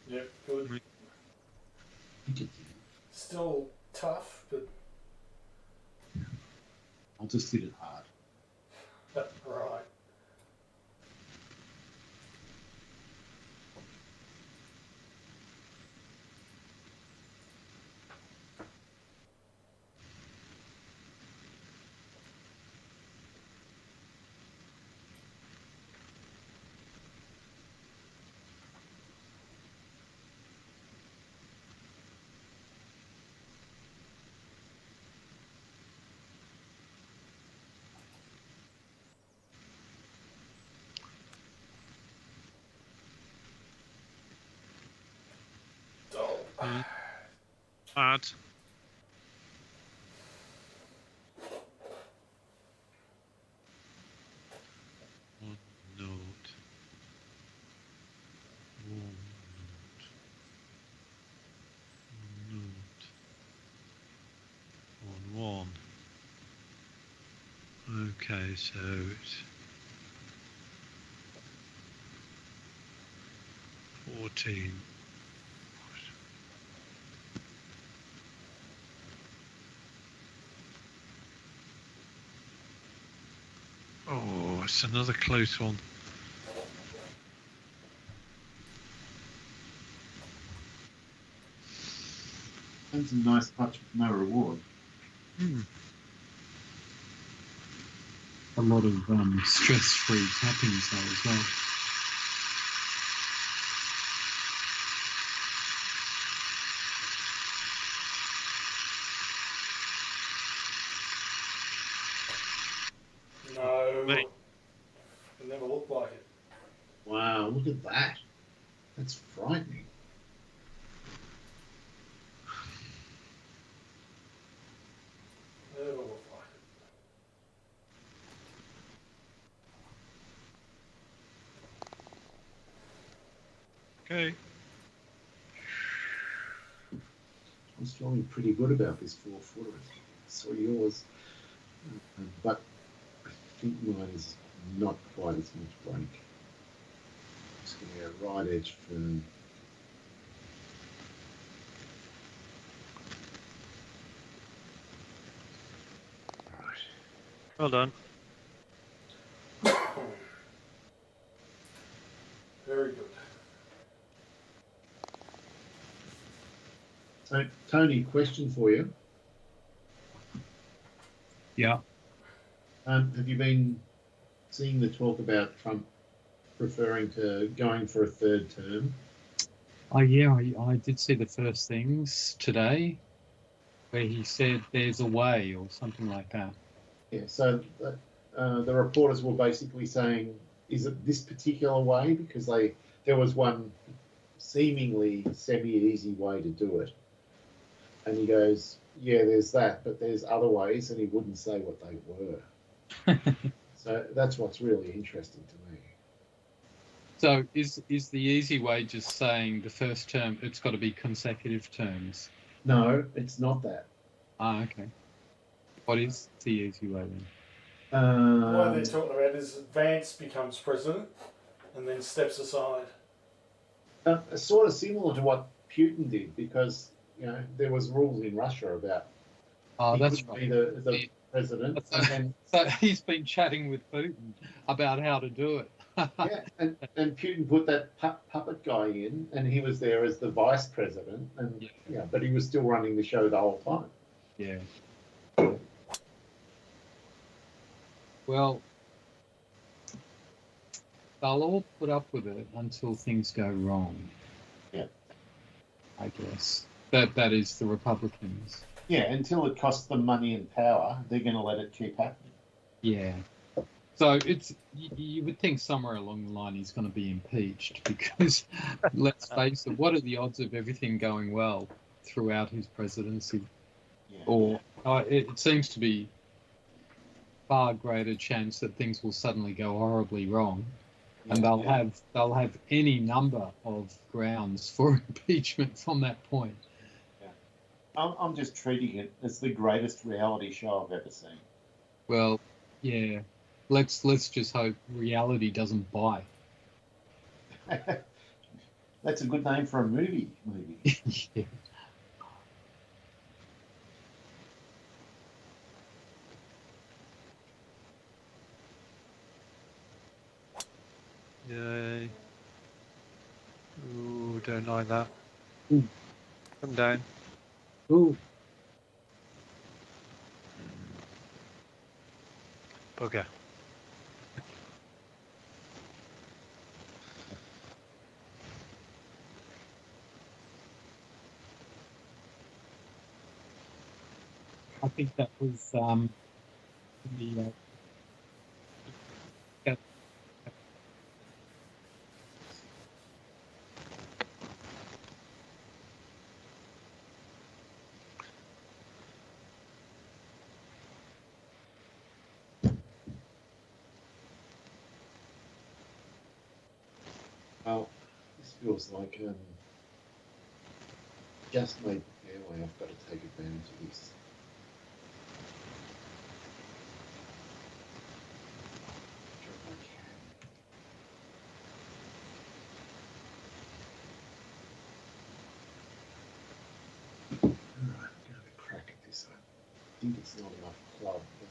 Yep, good. Still tough, but I'll just hit it hard. right. Add. One note. One note. One. Okay, so it's 14. Oh, it's another close one. That's a nice touch with no reward. A lot of stress-free tappings though as well. No, Mate. it never looked like it. Wow, look at that. That's frightening. Never looked like it. Okay. I was feeling pretty good about this 4-footer. I saw yours, but I think mine is not quite as much break. Just going to go right edge firm. Well done. Very good. So, Tony, question for you. Yeah. Have you been seeing the talk about Trump referring to going for a third term? Oh yeah, I did see the first things today, where he said there's a way or something like that. Yeah. So the reporters were basically saying, "Is it this particular way?" Because there was one seemingly semi-easy way to do it, and he goes, "Yeah, there's that, but there's other ways," and he wouldn't say what they were. So that's what's really interesting to me. So is the easy way just saying the first term, it's got to be consecutive terms? No, it's not that. Ah, okay. What is the easy way then? What they're talking about is Vance becomes president and then steps aside. Sort of similar to what Putin did, because there was rules in Russia about he That's couldn't right. be the president, So, and then so he's been chatting with Putin about how to do it. yeah, and Putin put that puppet guy in, and he was there as the vice president, and but he was still running the show the whole time. Yeah. Well, they'll all put up with it until things go wrong. Yeah. I guess that is the Republicans. Yeah, until it costs them money and power, they're going to let it keep happening. Yeah. So it's you would think somewhere along the line he's going to be impeached because, let's face it, what are the odds of everything going well throughout his presidency? Yeah. Or it seems to be far greater chance that things will suddenly go horribly wrong, and they'll have any number of grounds for impeachment from that point. I'm just treating it as the greatest reality show I've ever seen. Well, yeah. Let's just hope reality doesn't bite. That's a good name for a movie, maybe. Yeah. Yay. Ooh, don't like that. Ooh. Come down. Ooh. Bugger. I think that was the feels like just made the fairway. I've got to take advantage of this. Sure if I can. Alright, I'm going to have a crack at this. I think it's not enough club. But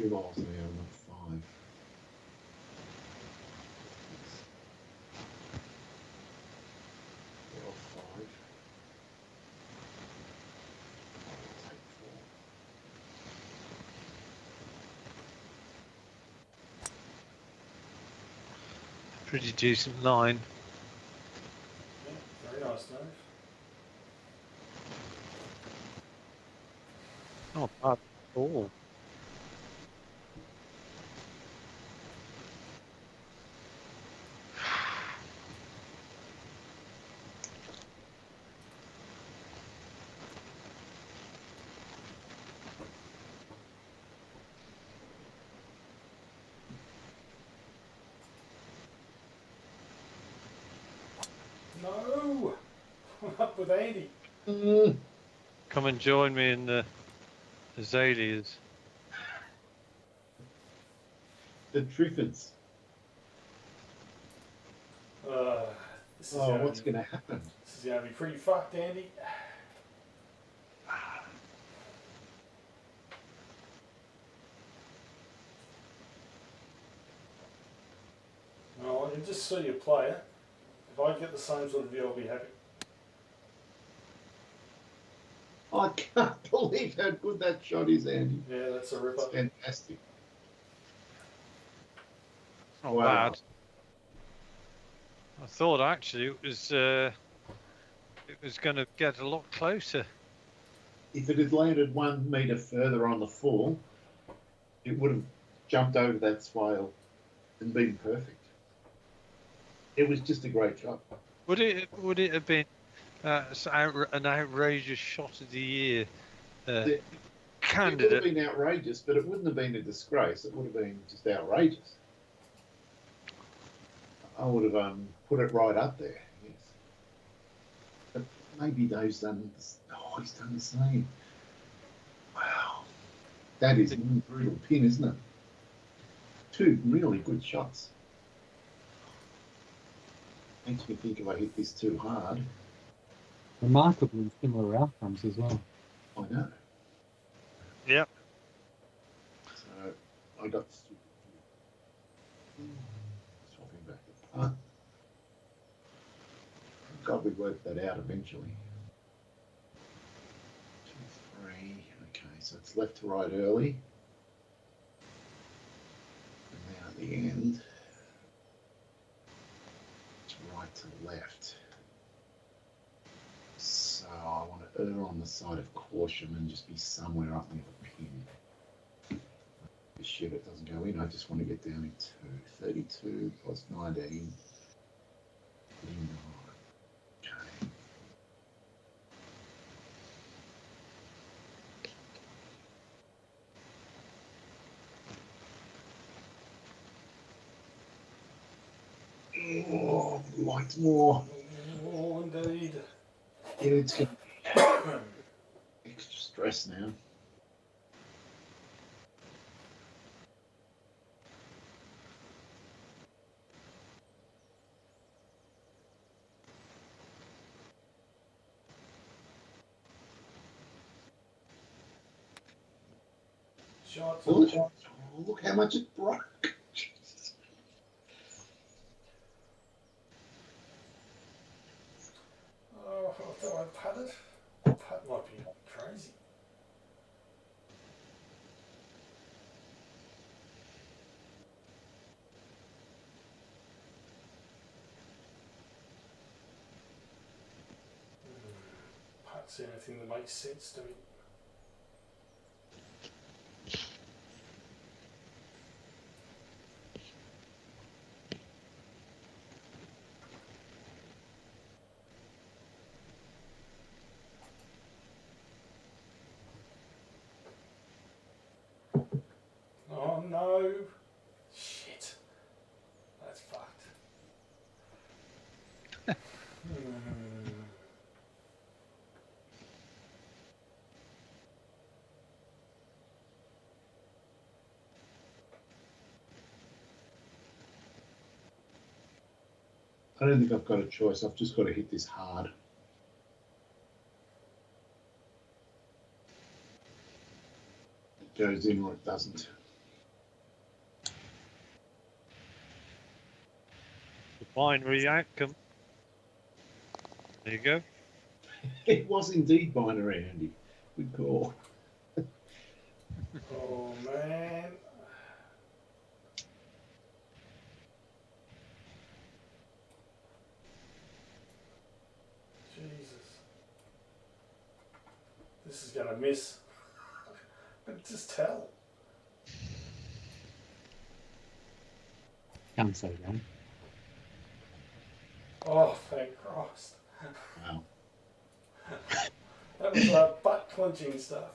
2 miles an hour, not 5. Well, 5. I'll take 4. Pretty decent line. Yeah, very nice, Dave. Not bad at all. No! I'm up with Andy. Come and join me in the azaleas. The Triffids. This is Oh, gonna what's be, going to happen? this is going to be pretty fucked, Andy. Well, I can just see you play it. If I get the same sort of view, I'll be happy. I can't believe how good that shot is, Andy. Yeah, that's a It's ripper. fantastic. Not Wow. bad. I thought actually it was going to get a lot closer. If it had landed 1 metre further on the full, it would have jumped over that swale and been perfect. It was just a great shot. Would it have been an outrageous shot of the year It would have candidate? been outrageous, but it wouldn't have been a disgrace. It would have been just outrageous. I would have put it right up there, yes. But maybe Dave's done. Oh, he's done the same. Wow, that is one brutal pin, isn't it? 2 really good shots. Makes me think if I hit this too hard. Remarkably similar outcomes as well. I know. Yep. So I got swapping back the putt. God, we worked that out eventually. 2, 3. Okay, so it's left to right early. And now at the end, it's right to left. So I want to err on the side of caution and just be somewhere up near the pin. Shit, it doesn't go in. I just want to get down into 32 plus 19. 39. Okay. Oh, I'd like more. Oh, indeed. Yeah, it's going to be extra stress now. Shots. Oh, look how much it broke. Jesus. Oh, I thought I putted. The putt might be crazy. Putt's anything that makes sense to me. Oh no. Shit. I don't think I've got a choice. I've just got to hit this hard. It goes in or it doesn't. The binary outcome. There you go. It was indeed binary, Andy. Good call. Oh man. Jesus. This is gonna miss. I can just tell. Can't say wrong. Oh, thank Christ. Wow. That was butt clenching stuff.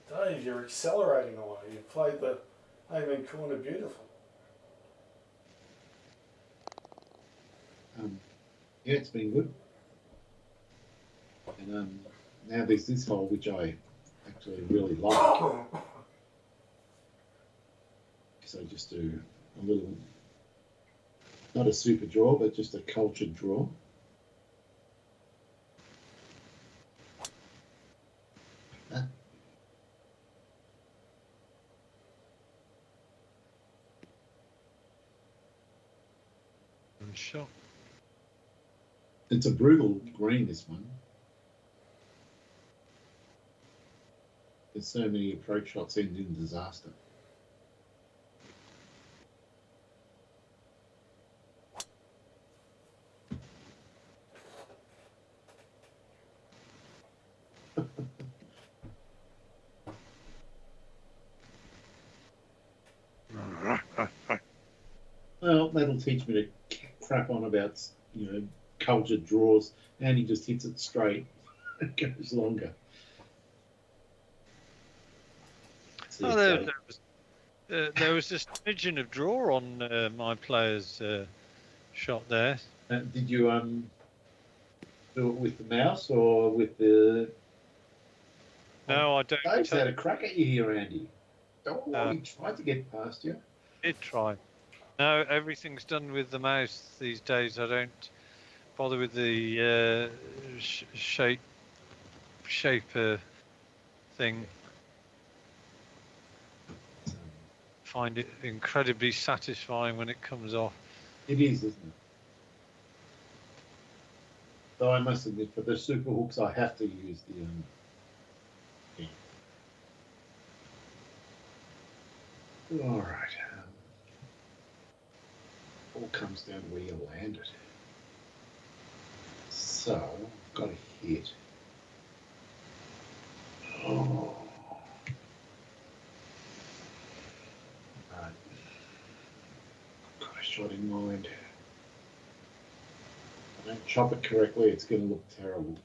Dave, you're accelerating away. You played the amen corner beautiful. Yeah, it's been good. And now there's this hole which I actually really like. So I just do a little, not a super draw, but just a cultured draw. Like that. I'm shocked. It's a brutal green, this one. There's so many approach shots end in disaster. Well, that'll teach me to crap on about, cultured draws, and he just hits it straight. It goes longer. See Oh, if there was this smidgen of draw on my player's shot there. did you do it with the mouse or with the? No, I don't. Dave's had a crack at you here, Andy. Oh, Uh, he tried to get past you. Did try. No, everything's done with the mouse these days. I don't bother with the shaper thing. Find it incredibly satisfying when it comes off. It is, isn't it? Though I must admit, for the super hooks, I have to use the thing. All right. All comes down to where you land it. So, I've got a hit. Oh. Right. Got a shot in mind. If I don't chop it correctly, it's going to look terrible.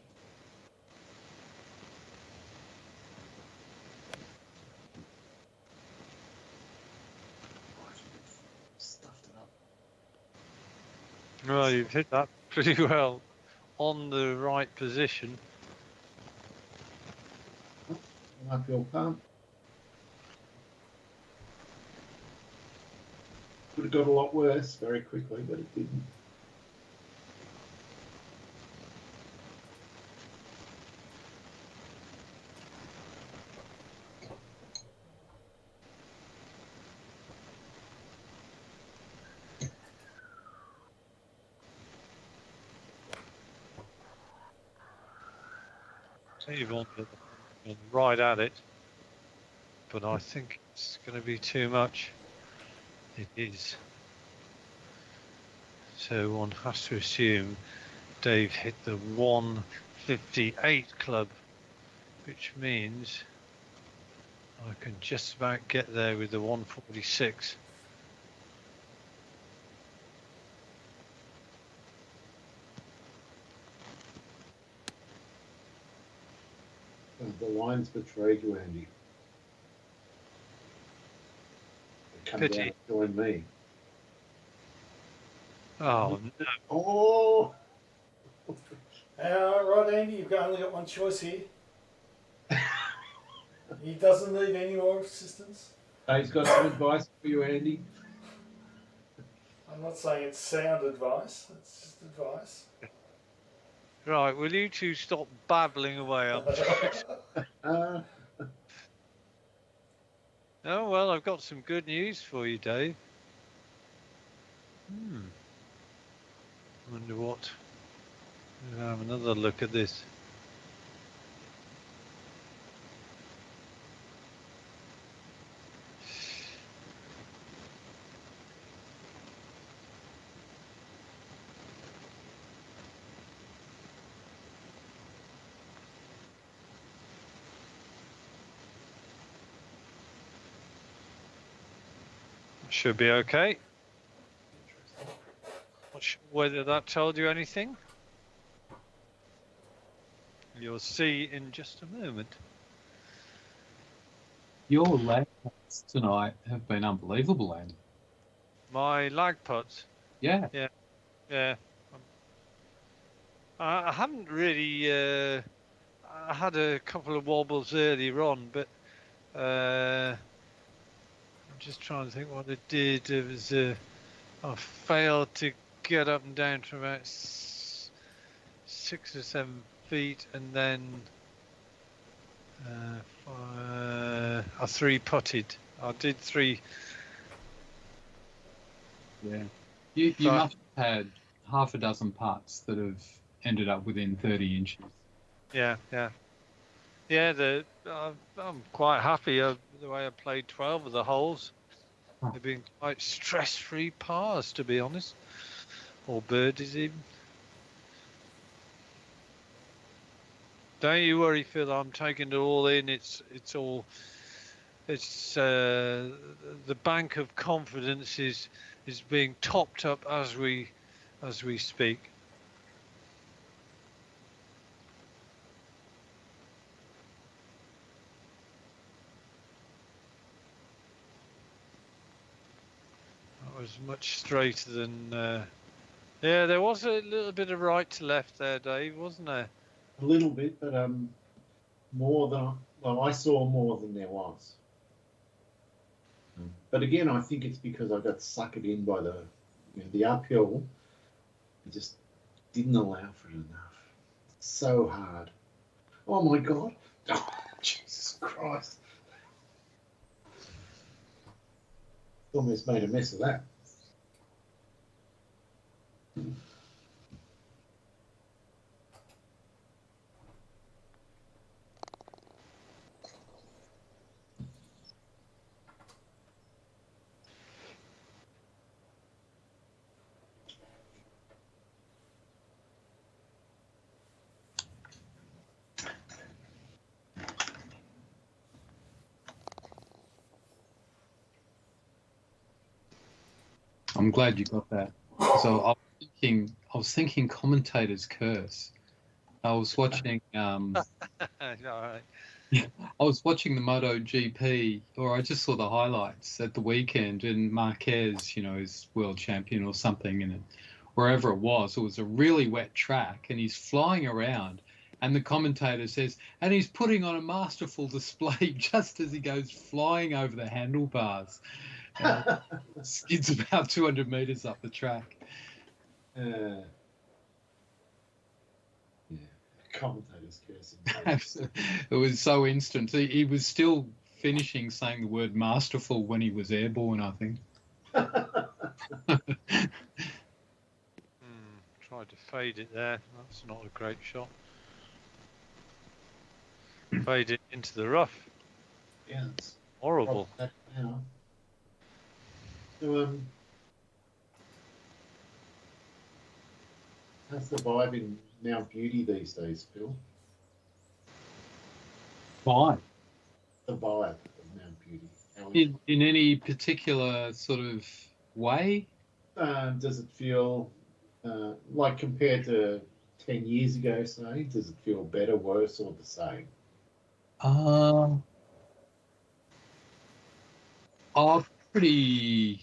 Stuffed it up. Well, you've hit that pretty well on the right position. I feel pumped. Could have got a lot worse very quickly, but it didn't. You've on right at it, but I think it's going to be too much. It is. So one has to assume Dave hit the 158 club, which means I can just about get there with the 146. The lines betrayed you, Andy. Come Pity. down and join me. Oh, Oh, Right, Andy, you've only got one choice here. He doesn't need any more assistance. Dave's got some advice for you, Andy. I'm not saying it's sound advice, it's just advice. right. Will you two stop babbling away? Uh, Oh, well, I've got some good news for you, Dave. Wonder what. We'll have another look at this. Should be okay. Not sure whether that told you anything. You'll see in just a moment. Your lag putts tonight have been unbelievable, Andy. My lag putts. Yeah. Yeah. I haven't really. I had a couple of wobbles earlier on, but I'm just trying to think what it did. It was I failed to get up and down to about 6 or 7 feet, and then I three putted. I did three. Yeah. You So- must have had half a dozen putts that have ended up within 30 inches. Yeah. I'm quite happy the way I played 12 of the holes. Huh. They've been quite stress-free pars, to be honest, or birdies even. Don't you worry, Phil. I'm taking it all in. It's the bank of confidence is being topped up as we speak. That was much straighter than. Yeah, there was a little bit of right to left there, Dave, wasn't there? a little bit, but more than I saw more than there was. But again, I think it's because I got suckered in by the uphill. It just didn't allow for it enough. It's so hard. Oh my God! Oh, Jesus Christ! Almost made a mess of that. I'm glad you got that. So I was thinking commentator's curse. I was watching All right. I was watching the MotoGP, or I just saw the highlights at the weekend, and Marquez, is world champion or something, and wherever it was a really wet track, and he's flying around, and the commentator says, and he's putting on a masterful display just as he goes flying over the handlebars. Skids about 200 meters up the track. Yeah, commentators cursing. It was so instant. He was still finishing saying the word masterful when he was airborne, I think. Tried to fade it there. That's not a great shot. Fade it into the rough. Yeah, it's Horrible. now. So, how's the vibe in Mount Beauty these days, Phil? Fine. The vibe of Mount Beauty. How is In any particular sort of way? Does it feel like compared to 10 years ago, say, does it feel better, worse, or the same? Oh, pretty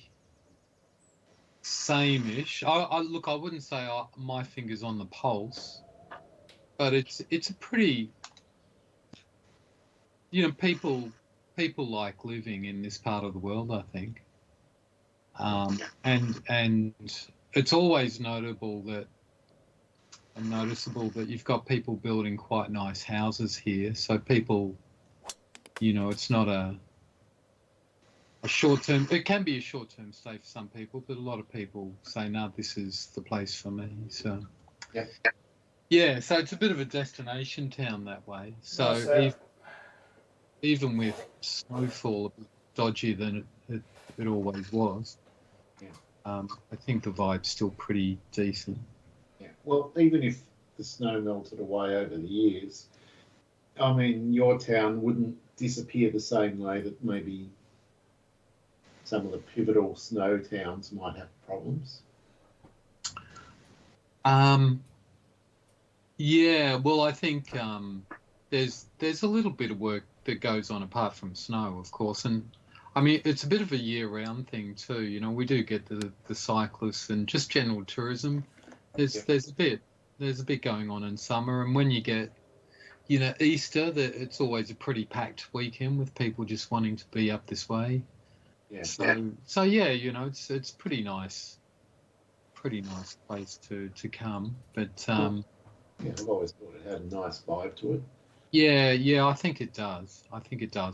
Same-ish. I look. I wouldn't say my finger's on the pulse, but it's a pretty. People like living in this part of the world, I think. And it's always noticeable that you've got people building quite nice houses here. So people, it's not a short-term. It can be a short-term stay for some people, but a lot of people say, "No, this is the place for me." So yeah. So it's a bit of a destination town that way. So even with snowfall a bit dodgier than it always was. I think the vibe's still pretty decent. Yeah. Well, even if the snow melted away over the years, I mean, your town wouldn't disappear the same way that maybe some of the pivotal snow towns might have problems. Yeah. Well, I think there's a little bit of work that goes on apart from snow, of course, and I mean, it's a bit of a year-round thing too. We do get the cyclists and just general tourism. There's a bit going on in summer, and when you get Easter, it's always a pretty packed weekend with people just wanting to be up this way. Yeah. So yeah, it's pretty nice place to come. But yeah, I've always thought it had a nice vibe to it. Yeah, I think it does,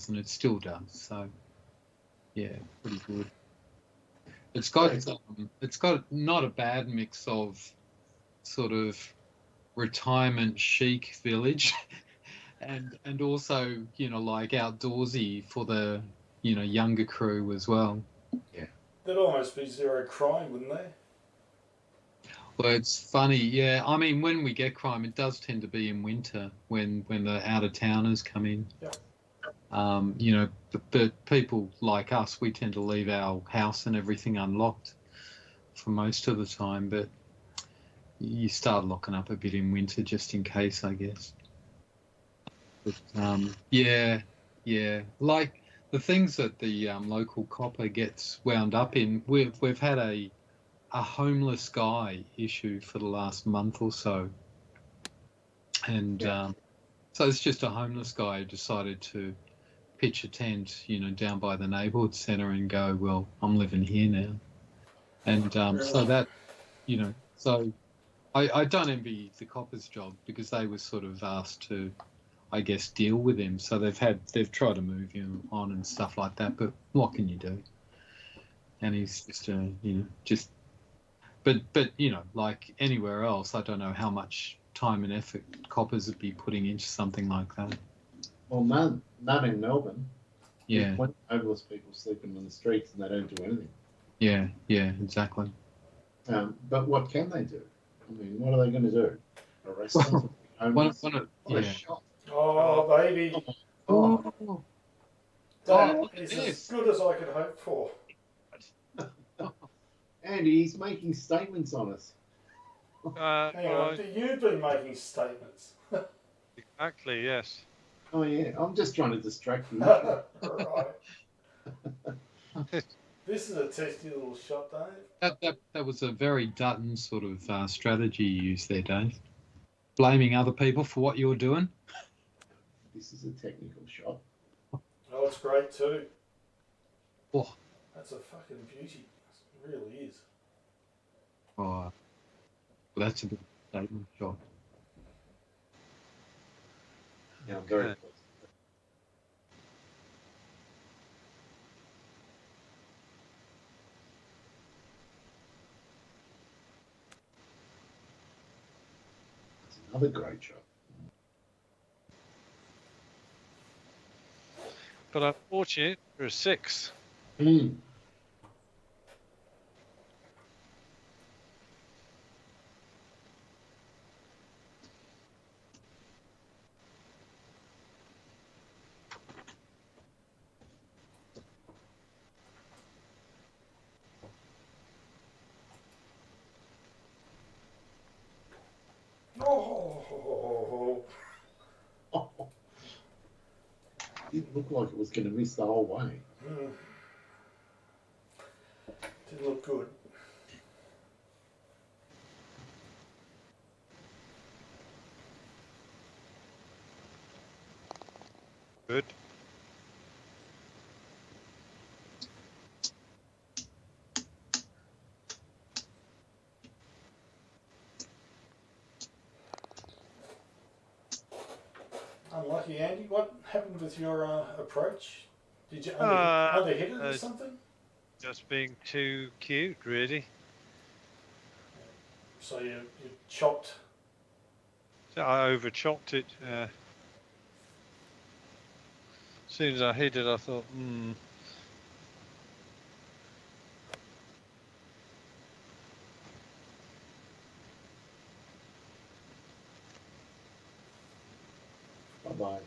and it still does. So. Yeah, pretty good. It's got not a bad mix of sort of retirement chic village and also, like outdoorsy for the, younger crew as well. Yeah. There'd almost be zero crime, wouldn't there? Well, it's funny, yeah. I mean, when we get crime, it does tend to be in winter when the out-of-towners come in. Yep. But people like us, we tend to leave our house and everything unlocked for most of the time. But you start locking up a bit in winter just in case, I guess. But yeah. Like the things that the local copper gets wound up in, we've had a homeless guy issue for the last month or so, and so it's just a homeless guy who decided to pitch a tent, down by the neighbourhood centre and go, well, I'm living here now. And so that, so I don't envy the coppers' job because they were sort of asked to, I guess, deal with him. So they've tried to move him on and stuff like that. But what can you do? And he's just, but like anywhere else, I don't know how much time and effort coppers would be putting into something like that. Well, none in Melbourne. Yeah. There's plenty of homeless people sleeping on the streets and they don't do anything. Yeah, exactly. But what can they do? I mean, what are they going to do? Arrest them? Shot. Oh, baby. Oh. That is as good as I could hope for. Andy, he's making statements on us. Hang on, you've been making statements. Exactly, yes. Oh, yeah, I'm just trying to distract you. Right. This is a tasty little shot, Dave. That was a very Dutton sort of strategy you used there, Dave. Blaming other people for what you're doing. This is a technical shot. Oh, it's great too. Oh. That's a fucking beauty. It really is. Oh, well, that's a good statement shot. Yeah, I'm very close. That's another great shot. But unfortunately, for a 6. Mm. Oh. Didn't look like it was going to miss the whole way. Didn't look good. lucky, Andy. What happened with your approach? Did you Uh, underhit it or uh, something? Just being too cute, really. So you chopped. So I over chopped it. As soon as I hit it, I thought, Bye-bye.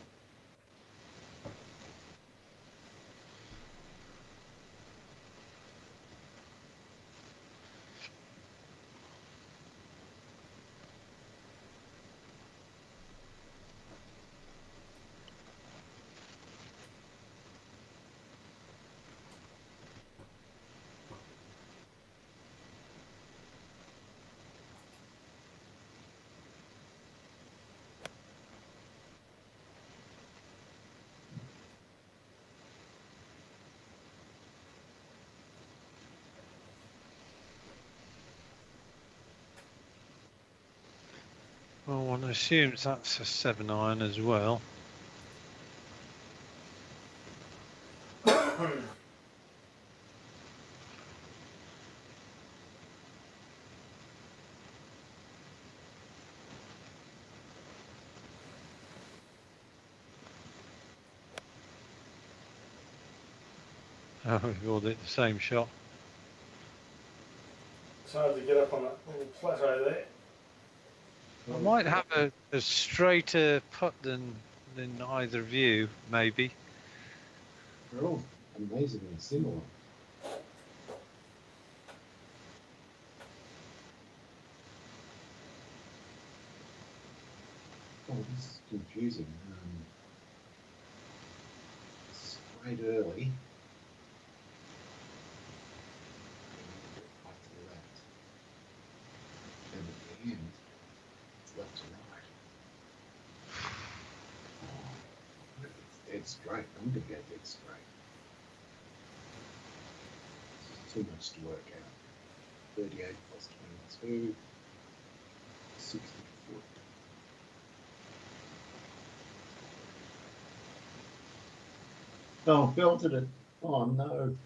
well, one assumes that's a 7-iron as well. Oh, we all did the same shot. It's hard to get up on that little plateau there. I might have a straighter putt than either of you, maybe. They're all amazingly similar. Oh, this is confusing. Straight early. Right to the left. And at the end, it's left to right. Oh, it's dead straight. I'm going to go dead straight. This is too much to work out. 38 plus 22. 60 foot. Oh, belted it. Oh no.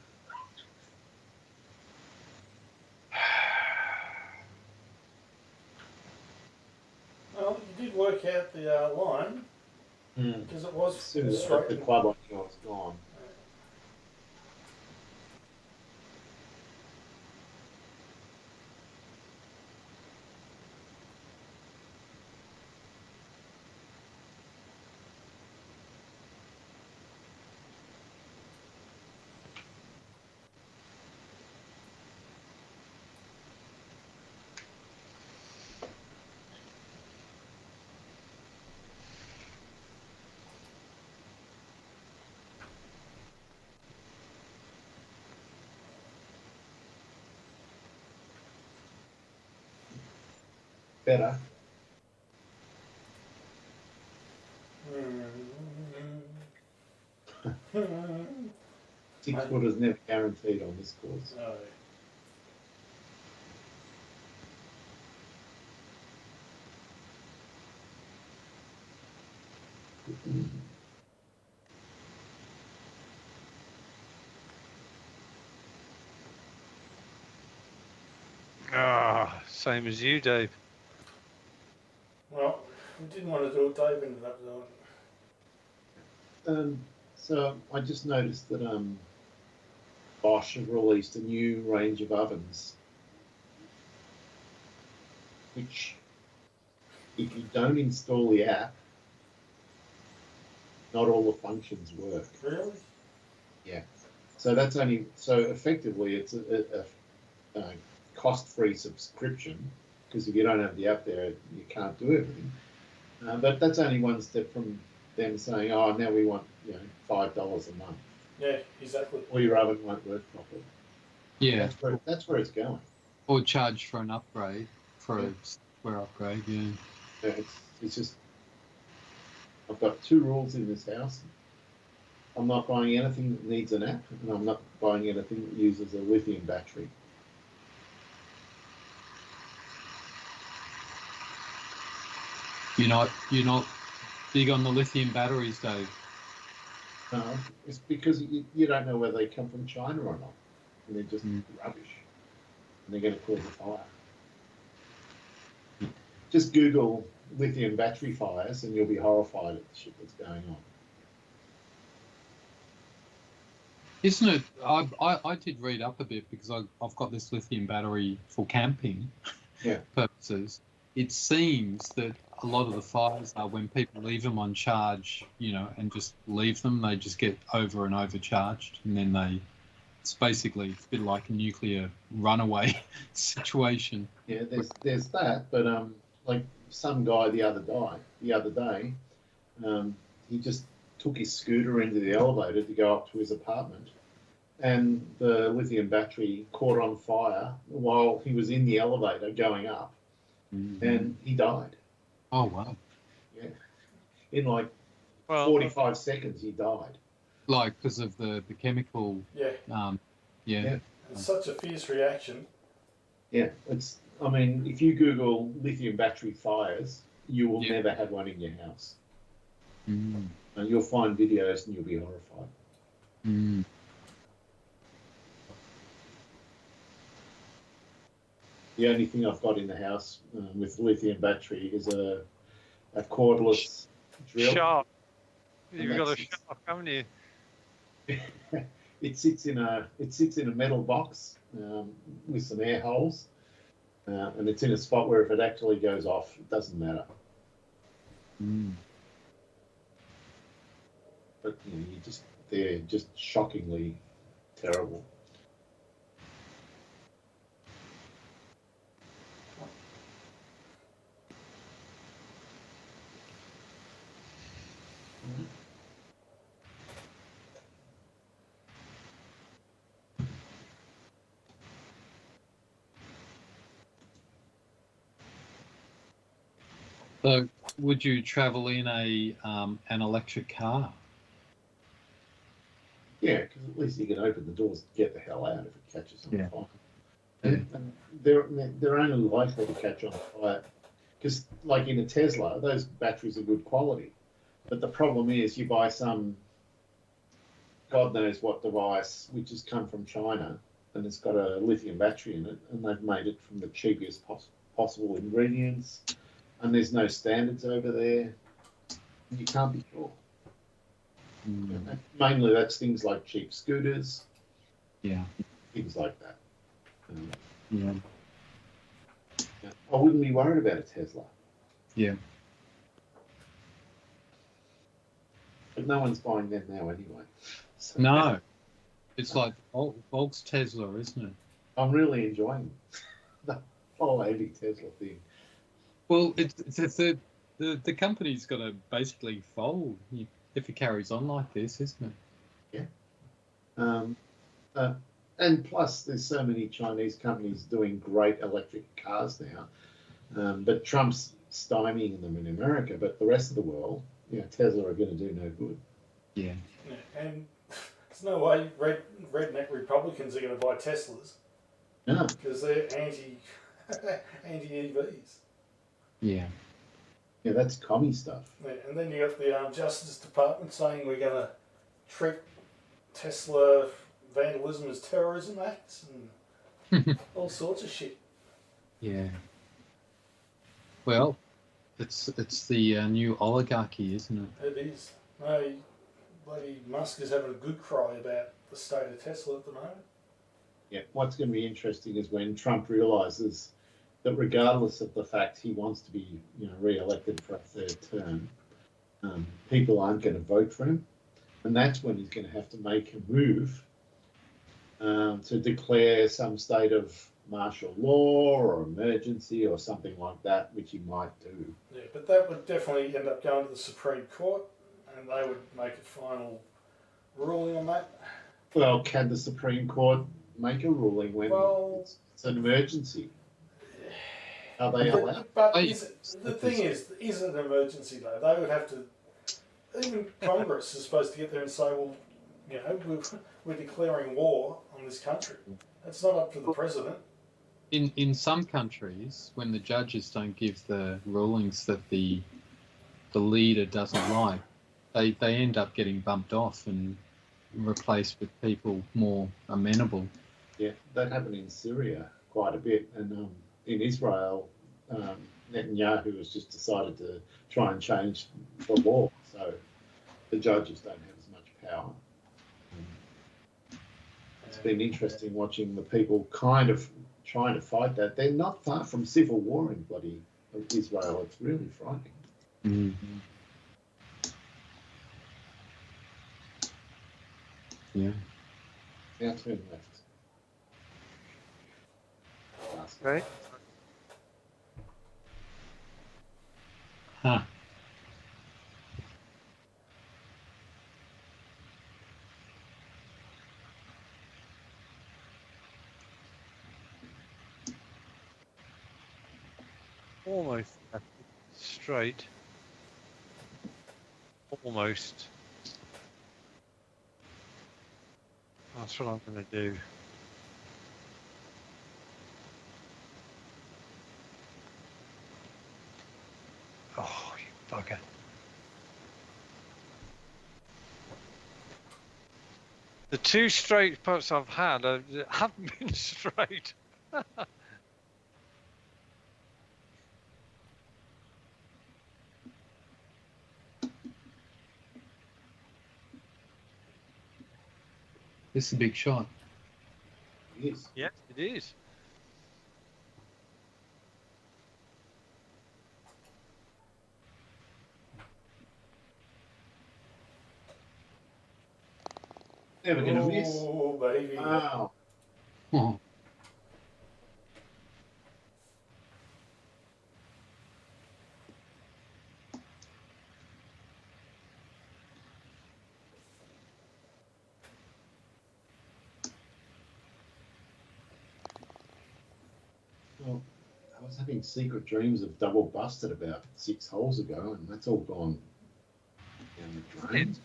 Well, you did work out the line because it was As soon as I straight. hit the club, I knew I was gone. Better. Mm. 6 footers never guaranteed on this course. No. Ah, same as you, Dave. Well, we didn't want to do it. Dave ended up doing it. So I just noticed that Bosch have released a new range of ovens, which, if you don't install the app, not all the functions work. Really? Yeah. So that's only effectively it's a cost-free subscription, because if you don't have the app there, you can't do everything. But that's only one step from them saying, "Oh, now we want $5 a month." Yeah, exactly. Or your oven won't work properly. Yeah. That's where it's going. Or charge for an upgrade, for a software upgrade, yeah. It's just, I've got 2 rules in this house. I'm not buying anything that needs an app, and I'm not buying anything that uses a lithium battery. You're not big on the lithium batteries, Dave? No, it's because you don't know whether they come from China or not, and they're just rubbish, and they're going to cause a fire. Just Google lithium battery fires, and you'll be horrified at the shit that's going on. Isn't it? I did read up a bit because I've got this lithium battery for camping purposes. It seems that a lot of the fires are when people leave them on charge, and just leave them, they just get over and overcharged, and then it's basically a bit like a nuclear runaway situation. Yeah, there's that, but like some guy the other day, he just took his scooter into the elevator to go up to his apartment, and the lithium battery caught on fire while he was in the elevator going up, and he died. Oh, wow. Yeah. In 45 seconds, he died. Like because of the chemical. Yeah. Yeah. It's such a fierce reaction. Yeah. If you Google lithium battery fires, you will never have one in your house. And you'll find videos and you'll be horrified. The only thing I've got in the house with lithium battery is a cordless drill. Sharp. You've got a sharp, haven't you? It sits in a metal box with some air holes, and it's in a spot where if it actually goes off, it doesn't matter. But they're just shockingly terrible. So, would you travel in an electric car? Yeah, because at least you can open the doors and get the hell out if it catches on fire. Yeah. And they're only likely to catch on fire because, like in a Tesla, those batteries are good quality. But the problem is, you buy some God knows what device which has come from China and it's got a lithium battery in it, and they've made it from the cheapest possible ingredients, and there's no standards over there. You can't be sure. Mainly that's things like cheap scooters, things like that. I wouldn't be worried about a Tesla. Yeah. But no one's buying them now anyway. So No. It's like Volks Tesla, isn't it? I'm really enjoying the whole anti-Tesla thing. Well, it's the company's got to basically fold if it carries on like this, isn't it? Yeah. And plus, there's so many Chinese companies doing great electric cars now. But Trump's stymieing them in America, but the rest of the world, Tesla are going to do no good. Yeah. And there's no way redneck Republicans are going to buy Teslas. No. Because they're anti-EVs. Yeah. Yeah, that's commie stuff. Yeah, and then you got the Justice Department saying we're going to treat Tesla vandalism as terrorism acts and all sorts of shit. Yeah. Well, it's the new oligarchy, isn't it? It is. No, bloody Musk is having a good cry about the state of Tesla at the moment. Yeah, what's going to be interesting is when Trump realises that regardless of the fact he wants to be, re-elected for a third term, people aren't going to vote for him, and that's when he's going to have to make a move to declare some state of martial law or emergency or something like that, which he might do. Yeah, but that would definitely end up going to the Supreme Court, and they would make a final ruling on that. Well, can the Supreme Court make a ruling when it's an emergency? Are they allowed? But the thing is it an emergency though? They would have to. Even Congress is supposed to get there and say, well, we're declaring war on this country. It's not up to the president. In some countries, when the judges don't give the rulings that the the leader doesn't like, they end up getting bumped off and replaced with people more amenable. Yeah, that happened in Syria quite a bit, and in Israel, Netanyahu has just decided to try and change the law, so the judges don't have as much power. It's been interesting watching the people kind of trying to fight that. They're not far from civil war in bloody Israel. It's really frightening. Mm-hmm. Yeah. Now turn left. Okay. Huh. Almost straight. Almost. That's what I'm going to do. Oh, you bugger. The 2 straight putts I've had haven't been straight. This is a big shot. Yes. Yes, it is. Never going to miss. Oh, baby. Wow. Oh. Well, I was having secret dreams of double busted about 6 holes ago, and that's all gone down the drain.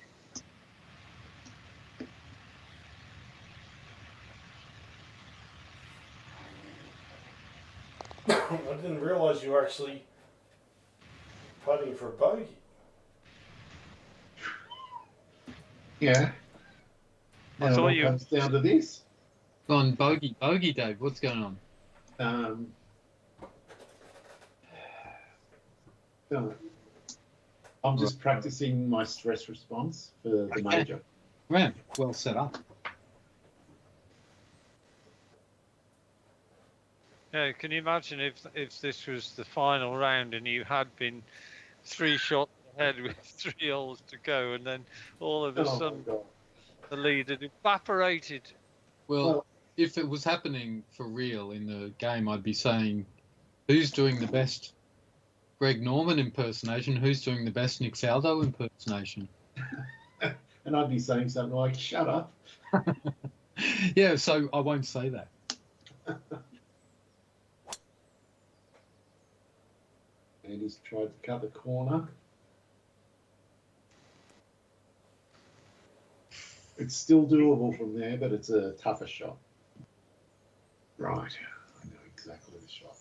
I didn't realise you were actually putting for a bogey. Yeah. I Now thought it all you- comes down to this. Gone bogey, Dave. What's going on? No, I'm just practicing my stress response for the Okay. major. Right. Well set up. Yeah, can you imagine if this was the final round and you had been 3 shots ahead with 3 holes to go, and then all of a Oh my sudden God. the lead had evaporated? Well, if it was happening for real in the game, I'd be saying, who's doing the best Greg Norman impersonation? Who's doing the best Nick Saldo impersonation? And I'd be saying something like, shut up. Yeah, so I won't say that. And he's tried to cut the corner. It's still doable from there, but it's a tougher shot. Right. I know exactly the shot.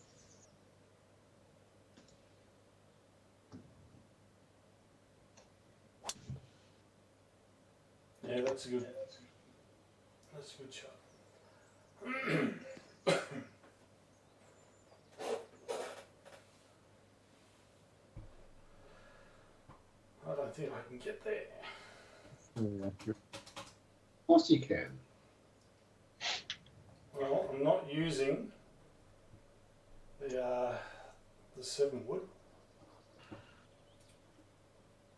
Yeah, that's a good shot. I don't think I can get there. Of course you can. Well, I'm not using the 7 wood.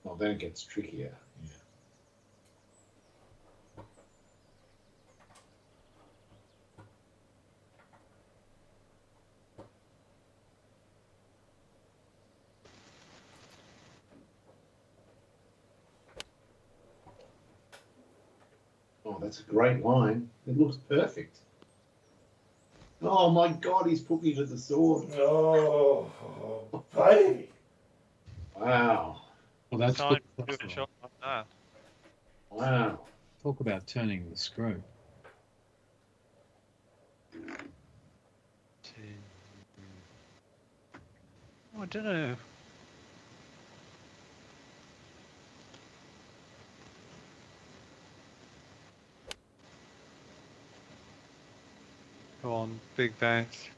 Well, then it gets trickier. Yeah. Oh, that's a great line. It looks perfect. Oh my God, he's put me to the sword. Oh, baby. Wow. Well, that's Time good. to do a shot like that. Wow. Talk about turning the screw. I don't know. Go on, big bounce.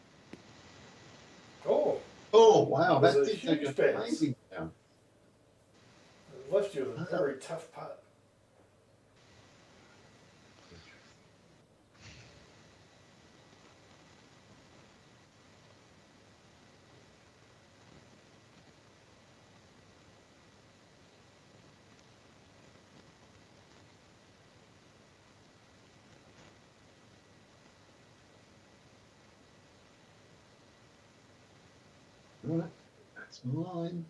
Oh, Oh, wow, That that was a did take huge an bounce. amazing down. it left you with a very tough putt. Right, that's mine.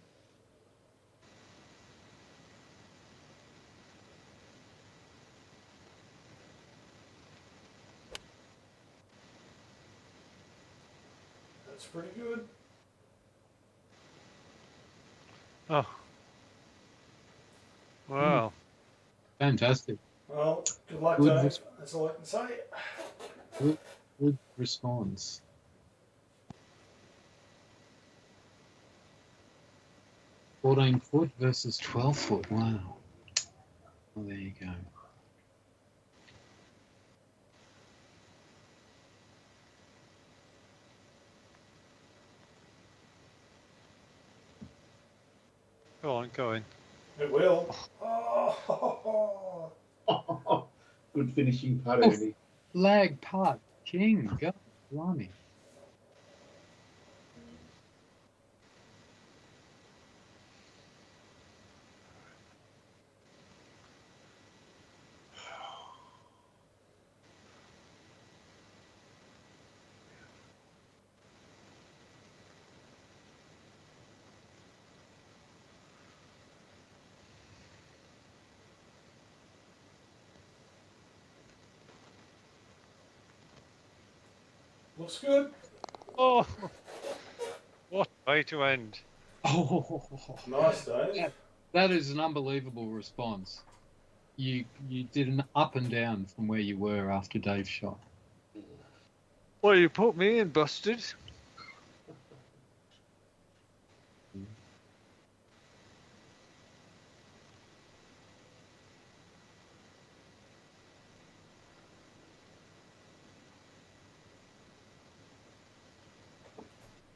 That's pretty good. Oh. Wow. Fantastic. Well, good luck, Good Dave. res- That's all I can say. Good response. 14 foot versus 12 foot. Wow. Well, there you go. Go on, go in. It will. Oh, Good finishing putt, Oh. Andy. Lag putt. King. Go. Blimey. looks good. Oh, what a way to end. Oh. Nice, Dave. That is an unbelievable response. You did an up and down from where you were after Dave's shot. Well, you put me in, busted.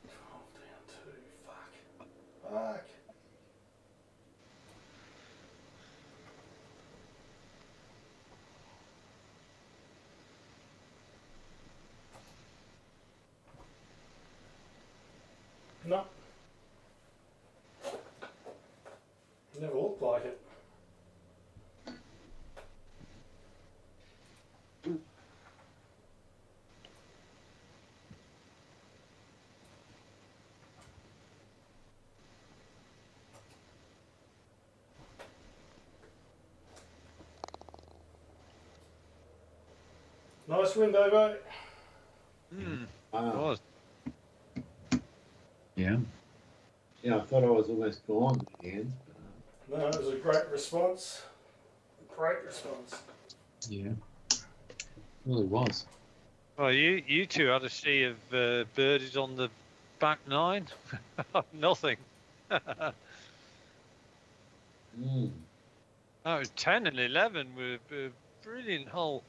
Oh, down two. Fuck. Fuck. No. Never looked like it. Nice win, Davo. Hmm. Wow. Was. Yeah. Yeah, I thought I was almost gone at the end. No, it was a great response. Great response. Yeah. Really was. Well, you two had a sea of birdies on the back nine. Nothing. That was 10 and 11 were brilliant holes.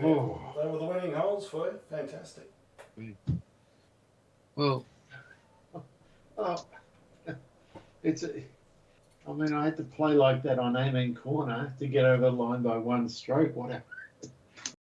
Oh. They were the winning holes for you. Fantastic. Well, Oh, it's a, I mean, I had to play like that on Amen Corner to get over the line by one stroke. What a